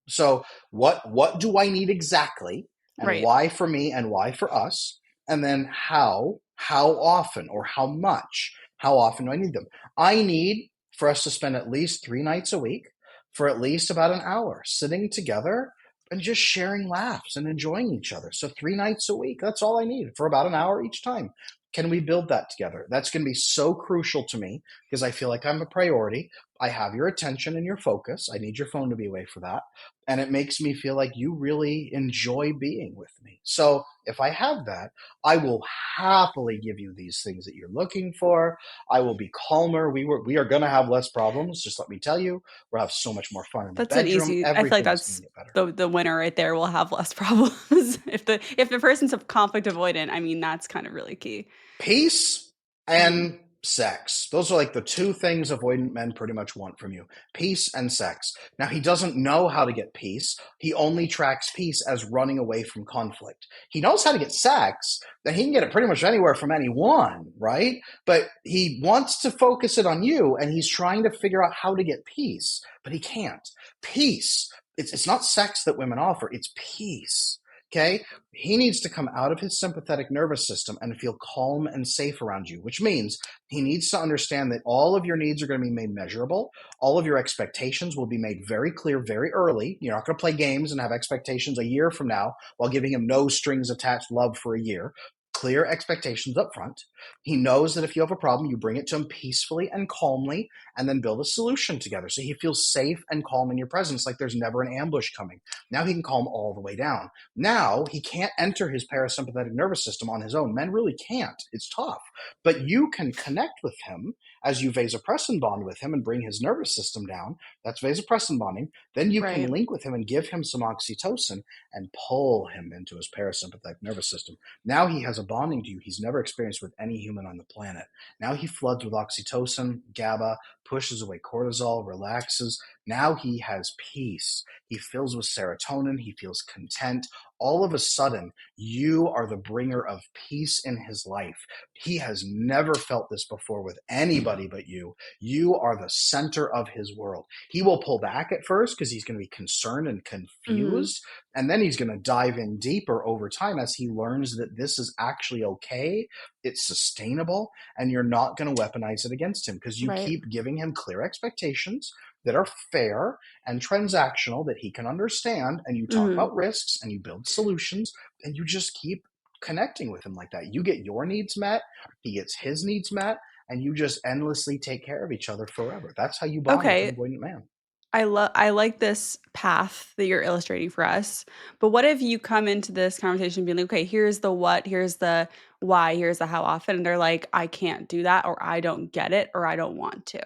[SPEAKER 2] So what do I need exactly, and
[SPEAKER 1] right.
[SPEAKER 2] why for me and why for us? And then how often, or how often do I need them? I need for us to spend at least 3 nights a week for at least about an hour sitting together and just sharing laughs and enjoying each other. So 3 nights a week, that's all I need for about an hour each time. Can we build that together? That's going to be so crucial to me because I feel like I'm a priority. I have your attention and your focus. I need your phone to be away for that. And it makes me feel like you really enjoy being with me. So if I have that, I will happily give you these things that you're looking for. I will be calmer. We are going to have less problems. Just let me tell you, we'll have so much more fun in the
[SPEAKER 1] That's an
[SPEAKER 2] bedroom.
[SPEAKER 1] easy I feel like
[SPEAKER 2] Everything's going
[SPEAKER 1] that's
[SPEAKER 2] to get better.
[SPEAKER 1] the winner right there. Will have less problems. If the person's a conflict avoidant, I mean, that's kind of really key.
[SPEAKER 2] Peace
[SPEAKER 1] Mhm.
[SPEAKER 2] and sex. Those are like the two things avoidant men pretty much want from you: peace and sex. Now, he doesn't know how to get peace. He only tracks peace as running away from conflict. He knows how to get sex, then he can get it pretty much anywhere from anyone, right? But he wants to focus it on you, and he's trying to figure out how to get peace, but he can't. Peace. It's not sex that women offer, it's peace. Okay? He needs to come out of his sympathetic nervous system and feel calm and safe around you, which means he needs to understand that all of your needs are going to be made measurable. All of your expectations will be made very clear very early. You're not going to play games and have expectations a year from now while giving him no strings attached love for a year. Clear expectations up front. He knows that if you have a problem, you bring it to him peacefully and calmly and then build a solution together. So he feels safe and calm in your presence, like there's never an ambush coming. Now he can calm all the way down. Now he can't enter his parasympathetic nervous system on his own. Men really can't. It's tough. But you can connect with him as you vasopressin bond with him and bring his nervous system down. That's vasopressin bonding. Then you can
[SPEAKER 1] Right.
[SPEAKER 2] link with him and give him some oxytocin and pull him into his parasympathetic nervous system. Now he has a bonding to you he's never experienced with any human on the planet. Now he floods with oxytocin, GABA, pushes away cortisol, relaxes. Now he has peace. He fills with serotonin. He feels content. All of a sudden, you are the bringer of peace in his life. He has never felt this before with anybody but you. You are the center of his world. He will pull back at first because he's going to be concerned and
[SPEAKER 1] Mhm.
[SPEAKER 2] confused. And then he's going to dive in deeper over time as he learns that this is actually okay. It's sustainable. And you're not going to weaponize it against him because you
[SPEAKER 1] Right.
[SPEAKER 2] keep giving him clear expectations that are fair and transactional that he can understand, and you talk
[SPEAKER 1] Mhm.
[SPEAKER 2] about risks and you build solutions, and you just keep connecting with him like that. You get your needs met, he gets his needs met, and you just endlessly take care of each other forever. That's how you bond with an
[SPEAKER 1] Okay.
[SPEAKER 2] avoidant man.
[SPEAKER 1] I like this path that you're illustrating for us, but what if you come into this conversation being like, "Okay, here's the what, here's the why, here's the how often," and they're like, "I can't do that," or "I don't get it," or "I don't want to."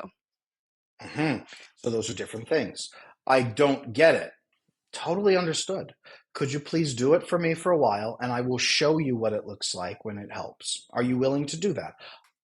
[SPEAKER 2] Mhm. So those are different things. I don't get it. Totally understood. Could you please do it for me for a while and I will show you what it looks like when it helps? Are you willing to do that?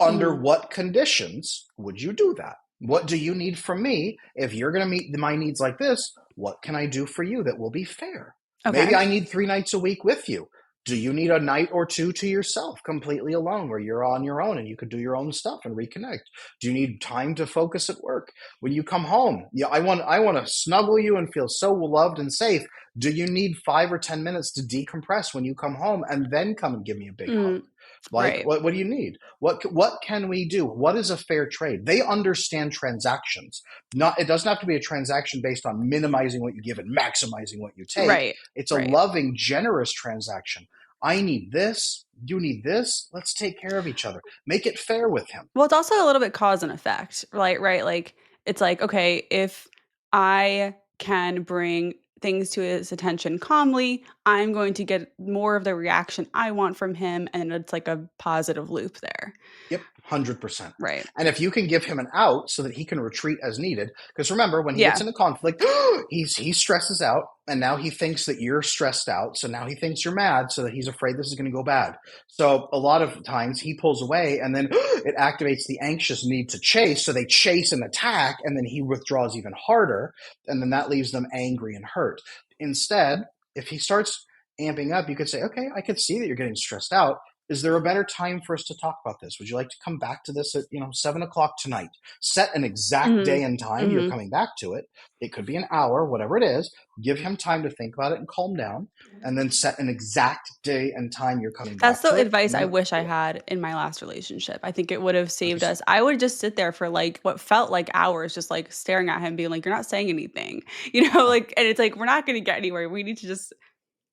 [SPEAKER 2] Under
[SPEAKER 1] Mhm.
[SPEAKER 2] what conditions would you do that? What do you need from me? If you're going to meet my needs like this, what can I do for you that will be fair? Maybe
[SPEAKER 1] Okay.
[SPEAKER 2] I need 3 nights a week with you. Do you need a night or two to yourself, completely alone, where you're on your own and you could do your own stuff and reconnect? Do you need time to focus at work? When you come home, yeah, I want to snuggle you and feel so loved and safe. Do you need 5 or 10 minutes to decompress when you come home and then come and give me a big hug?
[SPEAKER 1] Mm,
[SPEAKER 2] Like,
[SPEAKER 1] right.
[SPEAKER 2] what do you need? What can we do? What is a fair trade? They understand transactions. Not, it doesn't have to be a transaction based on minimizing what you give and maximizing what you take.
[SPEAKER 1] Right.
[SPEAKER 2] It's a
[SPEAKER 1] Right.
[SPEAKER 2] loving, generous transaction. I need this. You need this. Let's take care of each other. Make it fair with him.
[SPEAKER 1] Well, it's also a little bit cause and effect, right? Like it's like, okay, if I can bring things to his attention calmly, I'm going to get more of the reaction I want from him, and it's like a positive loop there.
[SPEAKER 2] Yep, 100%.
[SPEAKER 1] Right.
[SPEAKER 2] And if you can give him an out so that he can retreat as needed, because remember, when he gets
[SPEAKER 1] Yeah.
[SPEAKER 2] into conflict, he stresses out, and now he thinks that you're stressed out. So now he thinks you're mad, so that he's afraid this is going to go bad. So a lot of times he pulls away, and then it activates the anxious need to chase. So they chase and attack, and then he withdraws even harder, and then that leaves them angry and hurt. Instead, if he starts amping up, you could say, okay, I could see that you're getting stressed out. Is there a better time for us to talk about this? Would you like to come back to this at 7 o'clock tonight? Set an exact day
[SPEAKER 1] Mhm.
[SPEAKER 2] and time you're
[SPEAKER 1] Mhm.
[SPEAKER 2] coming back to it. It could be an hour, whatever it is. Give him time to think about it and calm down, and then set an exact day and time you're coming
[SPEAKER 1] That's
[SPEAKER 2] back
[SPEAKER 1] the
[SPEAKER 2] to it,
[SPEAKER 1] advice
[SPEAKER 2] and
[SPEAKER 1] I
[SPEAKER 2] then
[SPEAKER 1] wish I
[SPEAKER 2] do it.
[SPEAKER 1] had in my last relationship. I think it would have saved
[SPEAKER 2] 100%.
[SPEAKER 1] us. I would just sit there for like what felt like hours, just like staring at him, being like, "You're not saying anything,"
[SPEAKER 2] Yeah,
[SPEAKER 1] like, and it's like we're not going to get anywhere. We need to just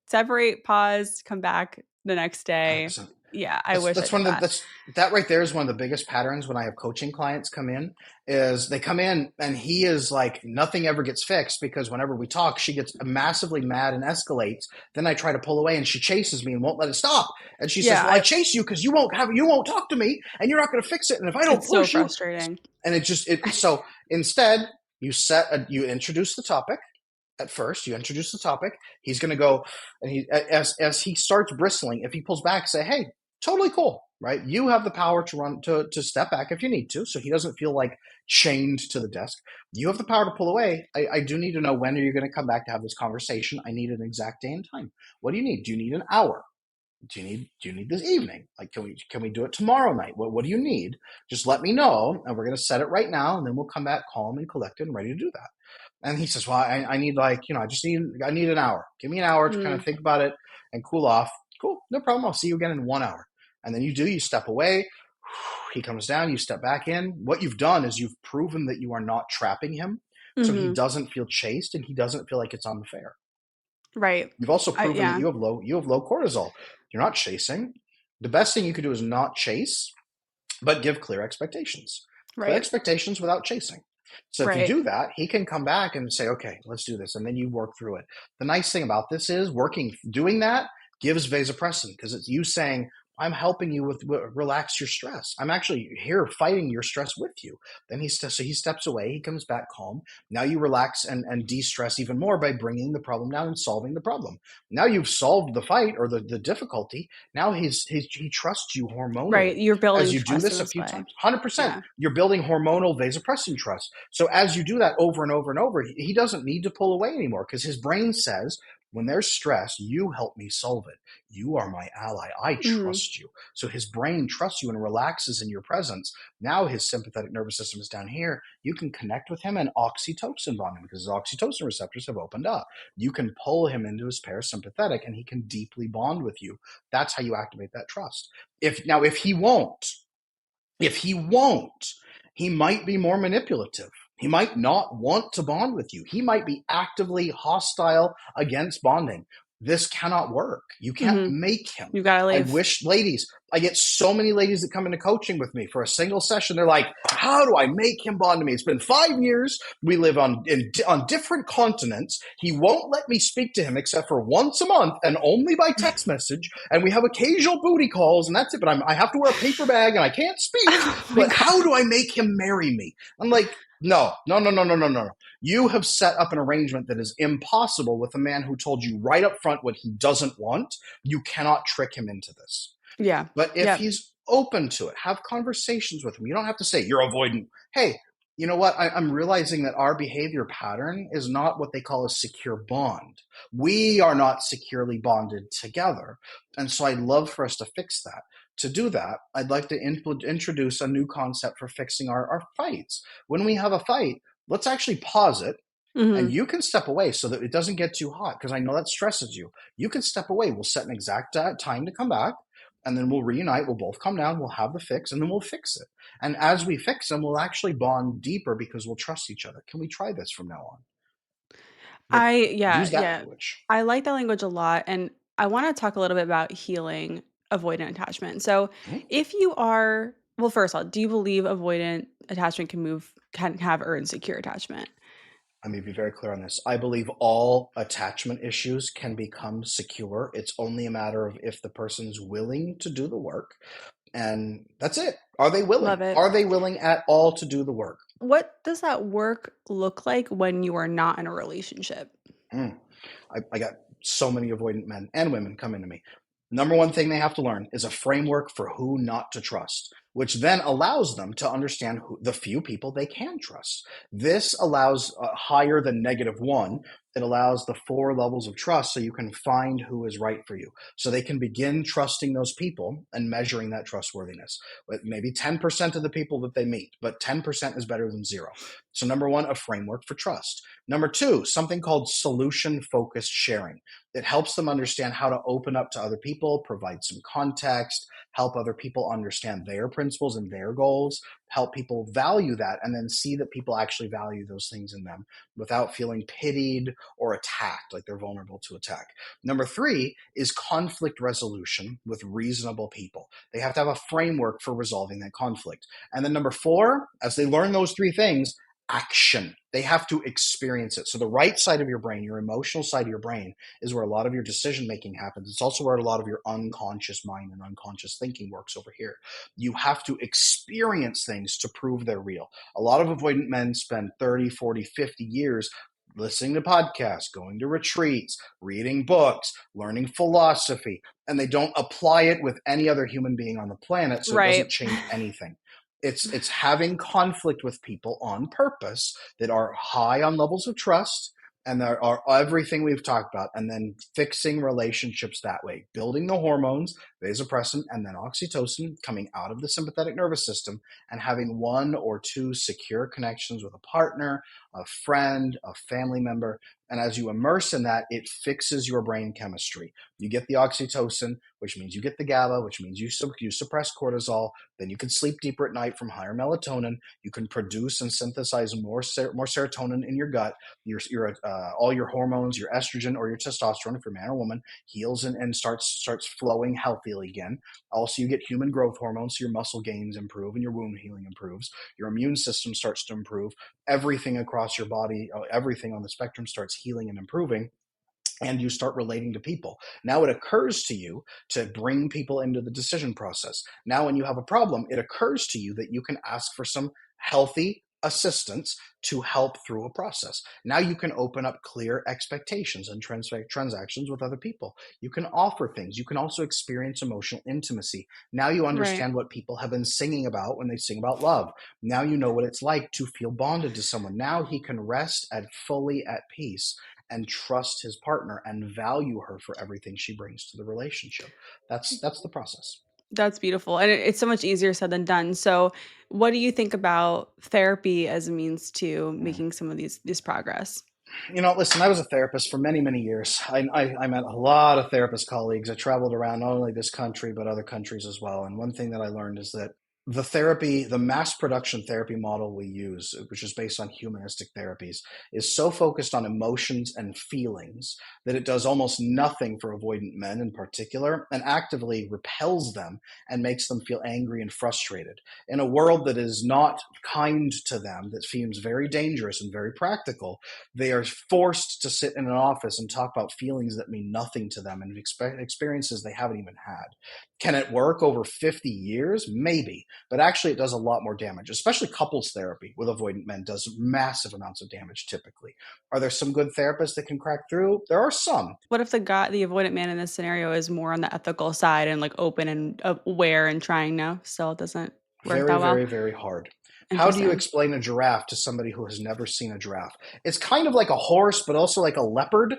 [SPEAKER 1] separate, pause, come back the next day.
[SPEAKER 2] 100%.
[SPEAKER 1] Yeah, I
[SPEAKER 2] That's
[SPEAKER 1] wish I
[SPEAKER 2] that's
[SPEAKER 1] did
[SPEAKER 2] one of the
[SPEAKER 1] that.
[SPEAKER 2] that's that right there is one of the biggest patterns when I have coaching clients come in. Is they come in and he is like nothing ever gets fixed, because whenever we talk she gets massively mad and escalates. Then I try to pull away and she chases me and won't let it stop, and she says,
[SPEAKER 1] Yeah,
[SPEAKER 2] well, I chase you because you won't talk to me and you're not going to fix it, and if I don't
[SPEAKER 1] it's so
[SPEAKER 2] push you.
[SPEAKER 1] frustrating.
[SPEAKER 2] And it just it so instead you introduce the topic. At first, you introduce the topic. He's going to go, and as he starts bristling, if he pulls back, say, "Hey, totally cool, right? You have the power to run to step back if you need to, so he doesn't feel like chained to the desk. You have the power to pull away. I do need to know, when are you going to come back to have this conversation? I need an exact day and time. What do you need? Do you need an hour? Do you need this evening? Like, can we do it tomorrow night? What do you need? Just let me know, and we're going to set it right now, and then we'll come back calm and collected and ready to do that." And he says, well, I need, like, I need an hour. Give me an hour to kind of
[SPEAKER 1] Mm,
[SPEAKER 2] think about it and cool off. Cool, no problem. I'll see you again in 1 hour. And then you step away. He comes down, you step back in. What you've done is you've proven that you are not trapping him. So he
[SPEAKER 1] mhm,
[SPEAKER 2] doesn't feel chased and he doesn't feel like it's unfair.
[SPEAKER 1] right.
[SPEAKER 2] You've also proven that
[SPEAKER 1] Yeah,
[SPEAKER 2] you have low cortisol. You're not chasing. The best thing you could do is not chase, but give clear expectations. Clear
[SPEAKER 1] right,
[SPEAKER 2] expectations without chasing. So if you
[SPEAKER 1] right.
[SPEAKER 2] do that, he can come back and say, okay, let's do this. And then you work through it. The nice thing about this is doing that gives vasopressin, because it's you saying, I'm helping you with relax your stress. I'm actually here fighting your stress with you. Then so he steps away. He comes back calm. Now you relax and de-stress even more by bringing the problem down and solving the problem. Now you've solved the fight or the difficulty. Now he trusts you
[SPEAKER 1] Right,
[SPEAKER 2] hormonally.
[SPEAKER 1] you're
[SPEAKER 2] As
[SPEAKER 1] building
[SPEAKER 2] you do
[SPEAKER 1] trust in
[SPEAKER 2] this a
[SPEAKER 1] this
[SPEAKER 2] few
[SPEAKER 1] way.
[SPEAKER 2] times, 100%,
[SPEAKER 1] Yeah.
[SPEAKER 2] you're building hormonal vasopressin trust. So as you do that over and over and over, he doesn't need to pull away anymore, because his brain says, when there's stress, you help me solve it. You are my ally. I
[SPEAKER 1] Mhm.
[SPEAKER 2] trust you. So his brain trusts you and relaxes in your presence. Now his sympathetic nervous system is down here. You can connect with him and oxytocin bond him, because his oxytocin receptors have opened up. You can pull him into his parasympathetic and he can deeply bond with you. That's how you activate that trust. If he won't, he might be more manipulative. He might not want to bond with you. He might be actively hostile against bonding. This cannot work. You can't
[SPEAKER 1] Mhm.
[SPEAKER 2] make him.
[SPEAKER 1] You gotta
[SPEAKER 2] I
[SPEAKER 1] leave.
[SPEAKER 2] wish, ladies, I get so many ladies that come into coaching with me for a single session. They're like, how do I make him bond to me? It's been 5 years. We live on different continents. He won't let me speak to him except for once a month and only by text message. And we have occasional booty calls, and that's it. But I have to wear a paper bag and I can't speak.
[SPEAKER 1] Oh my
[SPEAKER 2] But how
[SPEAKER 1] god.
[SPEAKER 2] do I make him marry me? I'm like, no, no, no, no, no, no, no. You have set up an arrangement that is impossible with a man who told you right up front what he doesn't want. You cannot trick him into this.
[SPEAKER 1] Yeah.
[SPEAKER 2] But if
[SPEAKER 1] Yep.
[SPEAKER 2] he's open to it, have conversations with him. You don't have to say, you're avoidant. Hey, You know what? I'm realizing that our behavior pattern is not what they call a secure bond. We are not securely bonded together. And so I'd love for us to fix that. To do that, I'd like to introduce a new concept for fixing our fights. When we have a fight, let's actually pause it, and
[SPEAKER 1] Mhm.
[SPEAKER 2] you can step away so that it doesn't get too hot, because I know that stresses you. You can step away. We'll set an exact time to come back, and then we'll reunite. We'll both come down. We'll have the fix, and then we'll fix it. And as we fix them, we'll actually bond deeper because we'll trust each other. Can we try this from now on? Like,
[SPEAKER 1] Yeah,
[SPEAKER 2] use that
[SPEAKER 1] yeah.
[SPEAKER 2] language.
[SPEAKER 1] I like that language a lot, and I wanna talk a little bit about healing avoidant attachment. So,
[SPEAKER 2] Mhm.
[SPEAKER 1] if you are well, first of all, do you believe avoidant attachment can have earned secure attachment?
[SPEAKER 2] Let me be very clear on this. I believe all attachment issues can become secure. It's only a matter of if the person's willing to do the work. And that's it. Are they
[SPEAKER 1] Love
[SPEAKER 2] willing?
[SPEAKER 1] it.
[SPEAKER 2] Are they willing at all to do the work?
[SPEAKER 1] What does that work look like when you are not in a relationship?
[SPEAKER 2] Mm. I got so many avoidant men and women coming to me. Number one thing they have to learn is a framework for who not to trust, which then allows them to understand the few people they can trust. This allows higher than -1. It allows the 4 levels of trust so you can find who is right for you. So they can begin trusting those people and measuring that trustworthiness. With maybe 10% of the people that they meet, but 10% is better than zero. So, number one, a framework for trust. Number two, something called solution focused sharing. It helps them understand how to open up to other people, provide some context, help other people understand their principles and their goals, help people value that, and then see that people actually value those things in them without feeling pitied or attacked, like they're vulnerable to attack. Number three is conflict resolution with reasonable people. They have to have a framework for resolving that conflict. And then number four, as they learn those three things, action. They have to experience it. So the right side of your brain, your emotional side of your brain, is where a lot of your decision making happens. It's also where a lot of your unconscious mind and unconscious thinking works over here. You have to experience things to prove they're real. A lot of avoidant men spend 30, 40, 50 years listening to podcasts, going to retreats, reading books, learning philosophy, and they don't apply it with any other human being on the planet, so it doesn't
[SPEAKER 1] Right.
[SPEAKER 2] change anything. It's having conflict with people on purpose that are high on levels of trust and there are everything we've talked about, and then fixing relationships that way, building the hormones, vasopressin and then oxytocin coming out of the sympathetic nervous system, and having 1 or 2 secure connections with a partner, a friend, a family member. And as you immerse in that, it fixes your brain chemistry. You get the oxytocin, which means you get the GABA, which means you suppress cortisol. Then you can sleep deeper at night from higher melatonin. You can produce and synthesize more serotonin in your gut. All your hormones, your estrogen or your testosterone, if you're a man or woman, heals and starts flowing healthily again. Also, you get human growth hormones, so your muscle gains improve and your wound healing improves. Your immune system starts to improve. Everything across your body, everything on the spectrum starts healing and improving, and you start relating to people. Now it occurs to you to bring people into the decision process. Now, when you have a problem, it occurs to you that you can ask for some healthy assistance to help through a process. Now you can open up clear expectations and transactions with other people. You can offer things. You can also experience emotional intimacy. Now you
[SPEAKER 1] Right.
[SPEAKER 2] understand what people have been singing about when they sing about love. Now you know what it's like to feel bonded to someone. Now he can rest at fully at peace and trust his partner and value her for everything she brings to the relationship. That's the process.
[SPEAKER 1] That's beautiful, and it's so much easier said than done. So, what do you think about therapy as a means to
[SPEAKER 2] Mm.
[SPEAKER 1] making some of this progress?
[SPEAKER 2] Listen, I was a therapist for many, many years. I met a lot of therapist colleagues. I traveled around not only this country, but other countries as well. And one thing that I learned is that the mass production therapy model we use, which is based on humanistic therapies, is so focused on emotions and feelings that it does almost nothing for avoidant men in particular and actively repels them and makes them feel angry and frustrated. In a world that is not kind to them, that seems very dangerous and very practical, they are forced to sit in an office and talk about feelings that mean nothing to them and experiences they haven't even had. Can it work over 50 years? Maybe, but actually it does a lot more damage, especially couples therapy with avoidant men does massive amounts of damage typically. Are there some good therapists that can crack through? There are some.
[SPEAKER 1] What if the avoidant man in this scenario is more on the ethical side and, like, open and aware and trying now, still it doesn't work
[SPEAKER 2] Very,
[SPEAKER 1] that well?
[SPEAKER 2] very, very hard. How do you
[SPEAKER 1] Interesting.
[SPEAKER 2] explain a giraffe to somebody who has never seen a giraffe? It's kind of like a horse, but also like a leopard.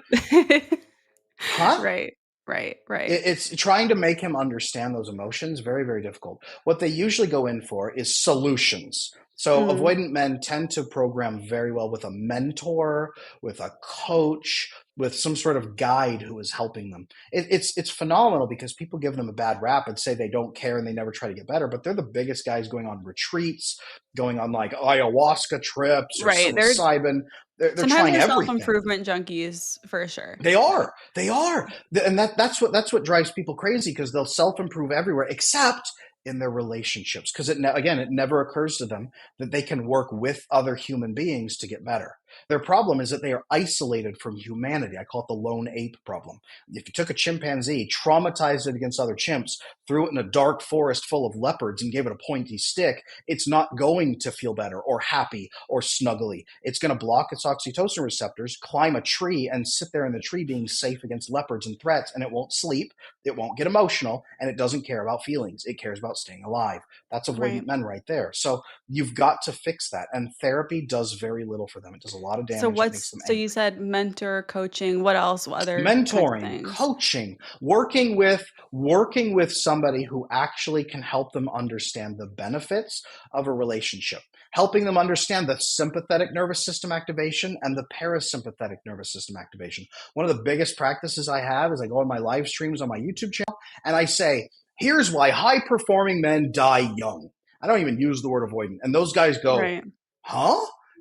[SPEAKER 2] Huh?
[SPEAKER 1] Right, right, right.
[SPEAKER 2] It's trying to make him understand those emotions. Very, very difficult. What they usually go in for is solutions. So
[SPEAKER 1] Mhm.
[SPEAKER 2] avoidant men tend to program very well with a mentor, with a coach, with some sort of guide who is helping them. It's phenomenal because people give them a bad rap and say they don't care and they never try to get better, but they're the biggest guys going on retreats, going on like ayahuasca trips or
[SPEAKER 1] Right, they're
[SPEAKER 2] psilocybin. They're
[SPEAKER 1] sometimes
[SPEAKER 2] trying
[SPEAKER 1] they're
[SPEAKER 2] everything.
[SPEAKER 1] self-improvement junkies for sure.
[SPEAKER 2] They are. They are. And that's what drives people crazy because they'll self-improve everywhere except in their relationships because again it never occurs to them that they can work with other human beings to get better. Their problem is that they are isolated from humanity. I call it the lone ape problem. If you took a chimpanzee, traumatized it against other chimps, threw it in a dark forest full of leopards and gave it a pointy stick, it's not going to feel better or happy or snuggly. It's going to block its oxytocin receptors, climb a tree, and sit there in the tree being safe against leopards and threats, and it won't sleep, it won't get emotional, and it doesn't care about feelings. It cares about staying alive. That's
[SPEAKER 1] Right.
[SPEAKER 2] avoidant men right there. So you've got to fix that. And therapy does very little for them. It does a lot of
[SPEAKER 1] So
[SPEAKER 2] damage. It makes
[SPEAKER 1] what's
[SPEAKER 2] them
[SPEAKER 1] so you
[SPEAKER 2] angry.
[SPEAKER 1] said mentor, coaching, what else? What other kinds of
[SPEAKER 2] Mentoring,
[SPEAKER 1] things?
[SPEAKER 2] coaching, working with somebody who actually can help them understand the benefits of a relationship, helping them understand the sympathetic nervous system activation and the parasympathetic nervous system activation. One of the biggest practices I have is I go on my live streams on my YouTube channel and I say, here's why high performing men die young. I don't even use the word avoidant. And those guys go,
[SPEAKER 1] Right.
[SPEAKER 2] huh?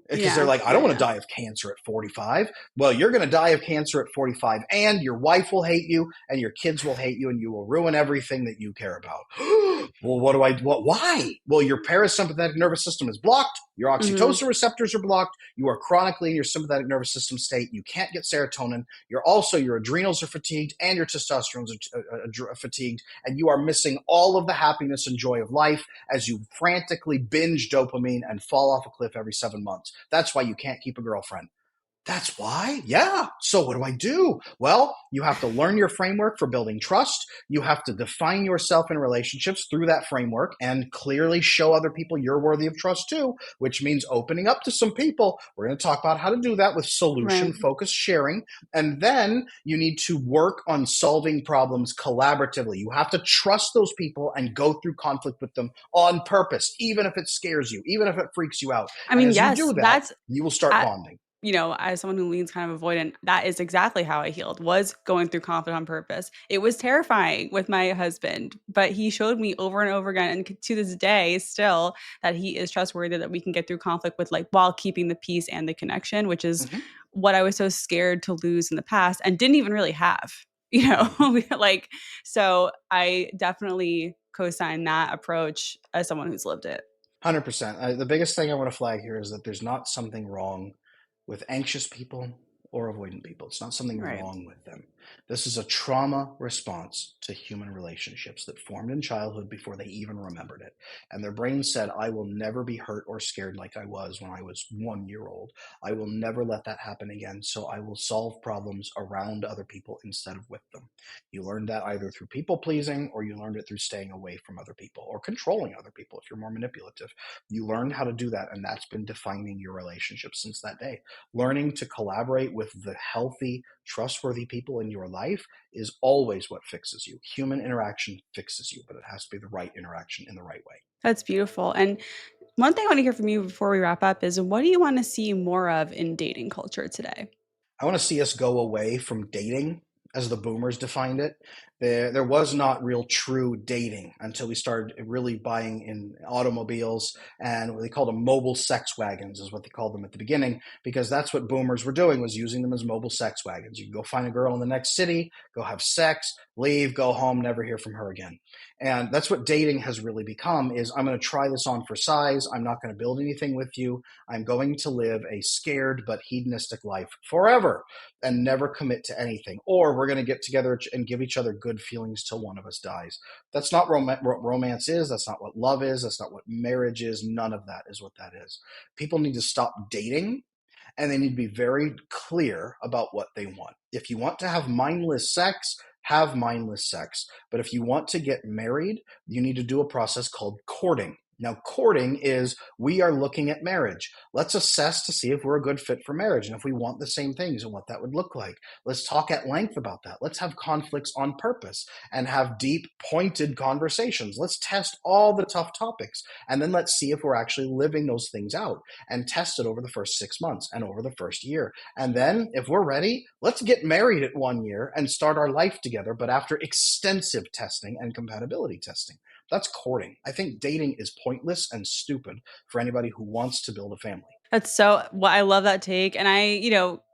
[SPEAKER 2] Because they're
[SPEAKER 1] Yeah,
[SPEAKER 2] like, I
[SPEAKER 1] yeah,
[SPEAKER 2] don't want to
[SPEAKER 1] yeah.
[SPEAKER 2] die of cancer at 45. Well, you're going to die of cancer at 45, and your wife will hate you, and your kids will hate you, and you will ruin everything that you care about. Well, why? Well, your parasympathetic nervous system is blocked. Your
[SPEAKER 1] Mhm.
[SPEAKER 2] oxytocin receptors are blocked. You are chronically in your sympathetic nervous system state. You can't get serotonin. Your adrenals are fatigued, and your testosterone is fatigued, and you are missing all of the happiness and joy of life as you frantically binge dopamine and fall off a cliff every 7 months. That's why you can't keep a girlfriend. That's why? Yeah. So what do I do? Well, you have to learn your framework for building trust. You have to define yourself in relationships through that framework and clearly show other people you're worthy of trust too, which means opening up to some people. We're going to talk about how to do that with
[SPEAKER 1] Right.
[SPEAKER 2] solution focused sharing. And then you need to work on solving problems collaboratively. You have to trust those people and go through conflict with them on purpose, even if it scares you, even if it freaks you out.
[SPEAKER 1] I
[SPEAKER 2] And
[SPEAKER 1] mean,
[SPEAKER 2] as you
[SPEAKER 1] yes,
[SPEAKER 2] do that,
[SPEAKER 1] that's
[SPEAKER 2] you will start
[SPEAKER 1] at
[SPEAKER 2] bonding.
[SPEAKER 1] as someone who leans kind of avoidant, that is exactly how I healed, was going through conflict on purpose. It was terrifying with my husband, but he showed me over and over again, and to this day still, that he is trustworthy, that we can get through conflict with like while keeping the peace and the connection, which is
[SPEAKER 2] Mhm.
[SPEAKER 1] what I was so scared to lose in the past and didn't even really have, you know,
[SPEAKER 2] Mhm.
[SPEAKER 1] like so I definitely co-sign that approach as someone who's lived it.
[SPEAKER 2] 100%. The biggest thing I want to flag here is that there's not something wrong with anxious people or avoidant people. It's not something
[SPEAKER 1] Right.
[SPEAKER 2] wrong with them. This is a trauma response to human relationships that formed in childhood before they even remembered it. And their brain said, I will never be hurt or scared like I was when I was 1 year old. I will never let that happen again. So I will solve problems around other people instead of with them. You learned that either through people pleasing or you learned it through staying away from other people or controlling other people if you're more manipulative. You learned how to do that, and that's been defining your relationship since that day. Learning to collaborate with the healthy, trustworthy people in your life is always what fixes you. Human interaction fixes you, but it has to be the right interaction in the right way.
[SPEAKER 1] That's beautiful. And one thing I want to hear from you before we wrap up is what do you want to see more of in dating culture today?
[SPEAKER 2] I want to see us go away from dating as the boomers defined it. There was not real true dating until we started really buying in automobiles and what they called them mobile sex wagons is what they called them at the beginning because that's what boomers were doing was using them as mobile sex wagons. You can go find a girl in the next city, go have sex, leave, go home, never hear from her again. And that's what dating has really become is I'm going to try this on for size. I'm not going to build anything with you. I'm going to live a scared but hedonistic life forever and never commit to anything. Or we're going to get together and give each other good feelings till one of us dies. That's not what romance is. That's not what love is. That's not what marriage is. None of that is what that is. People need to stop dating and they need to be very clear about what they want. If you want to have mindless sex, have mindless sex. But if you want to get married, you need to do a process called courting. Now, courting is we are looking at marriage. Let's assess to see if we're a good fit for marriage and if we want the same things and what that would look like. Let's talk at length about that. Let's have conflicts on purpose and have deep, pointed conversations. Let's test all the tough topics. And then let's see if we're actually living those things out and test it over the first 6 months and over the first year. And then, if we're ready, let's get married at 1 year and start our life together, but after extensive testing and compatibility testing. That's courting. I think dating is pointless and stupid for anybody who wants to build a family.
[SPEAKER 1] That's so well, I love that take, and I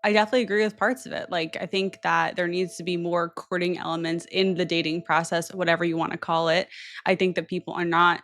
[SPEAKER 1] definitely agree with parts of it. Like, I think that there needs to be more courting elements in the dating process, whatever you wanna call it. I think that people are not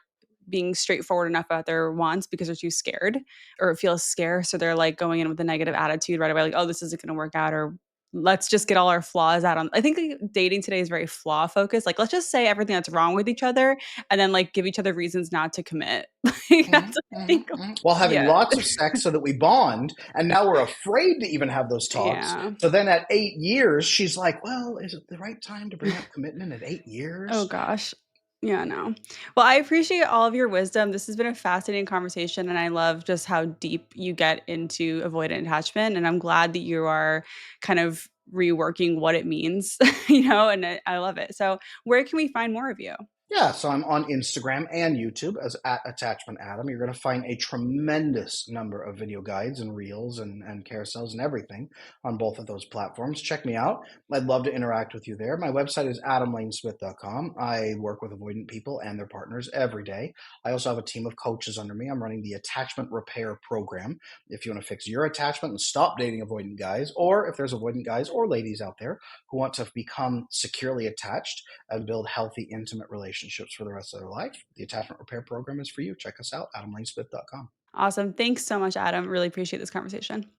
[SPEAKER 1] being straightforward enough about their wants because they're too scared or it feels scarce, so they're, like, going in with a negative attitude right away, like, "Oh, this isn't gonna work out," or, "Let's just get all our flaws out on." I think dating today is very flaw focused, like, let's just say everything that's wrong with each other and then, like, give each other reasons not to commit. Like,
[SPEAKER 2] Mhm,
[SPEAKER 1] that's what I
[SPEAKER 2] mhm,
[SPEAKER 1] think.
[SPEAKER 2] mhm. While having
[SPEAKER 1] Yeah.
[SPEAKER 2] lots of sex so that we bond, and now we're afraid to even have those talks.
[SPEAKER 1] Yeah.
[SPEAKER 2] So then at 8 years, she's like, "Well, is it the right time to bring up commitment at eight
[SPEAKER 1] Oh
[SPEAKER 2] years?"
[SPEAKER 1] gosh. Yeah, no. Well, I appreciate all of your wisdom. This has been a fascinating conversation, and I love just how deep you get into avoidant attachment. And I'm glad that you are kind of reworking what it means, and I love it. So, where can we find more of you?
[SPEAKER 2] Yeah, so I'm on Instagram and YouTube as at Attachment Adam. You're going to find a tremendous number of video guides and reels and carousels and everything on both of those platforms. Check me out. I'd love to interact with you there. My website is adamlanesmith.com. I work with avoidant people and their partners every day. I also have a team of coaches under me. I'm running the Attachment Repair Program. If you want to fix your attachment and stop dating avoidant guys, or if there's avoidant guys or ladies out there who want to become securely attached and build healthy, intimate relationships for the rest of their life, the Attachment Repair Program is for you. Check us out, adamlanesmith.com.
[SPEAKER 1] Awesome. Thanks so much, Adam. Really appreciate this conversation.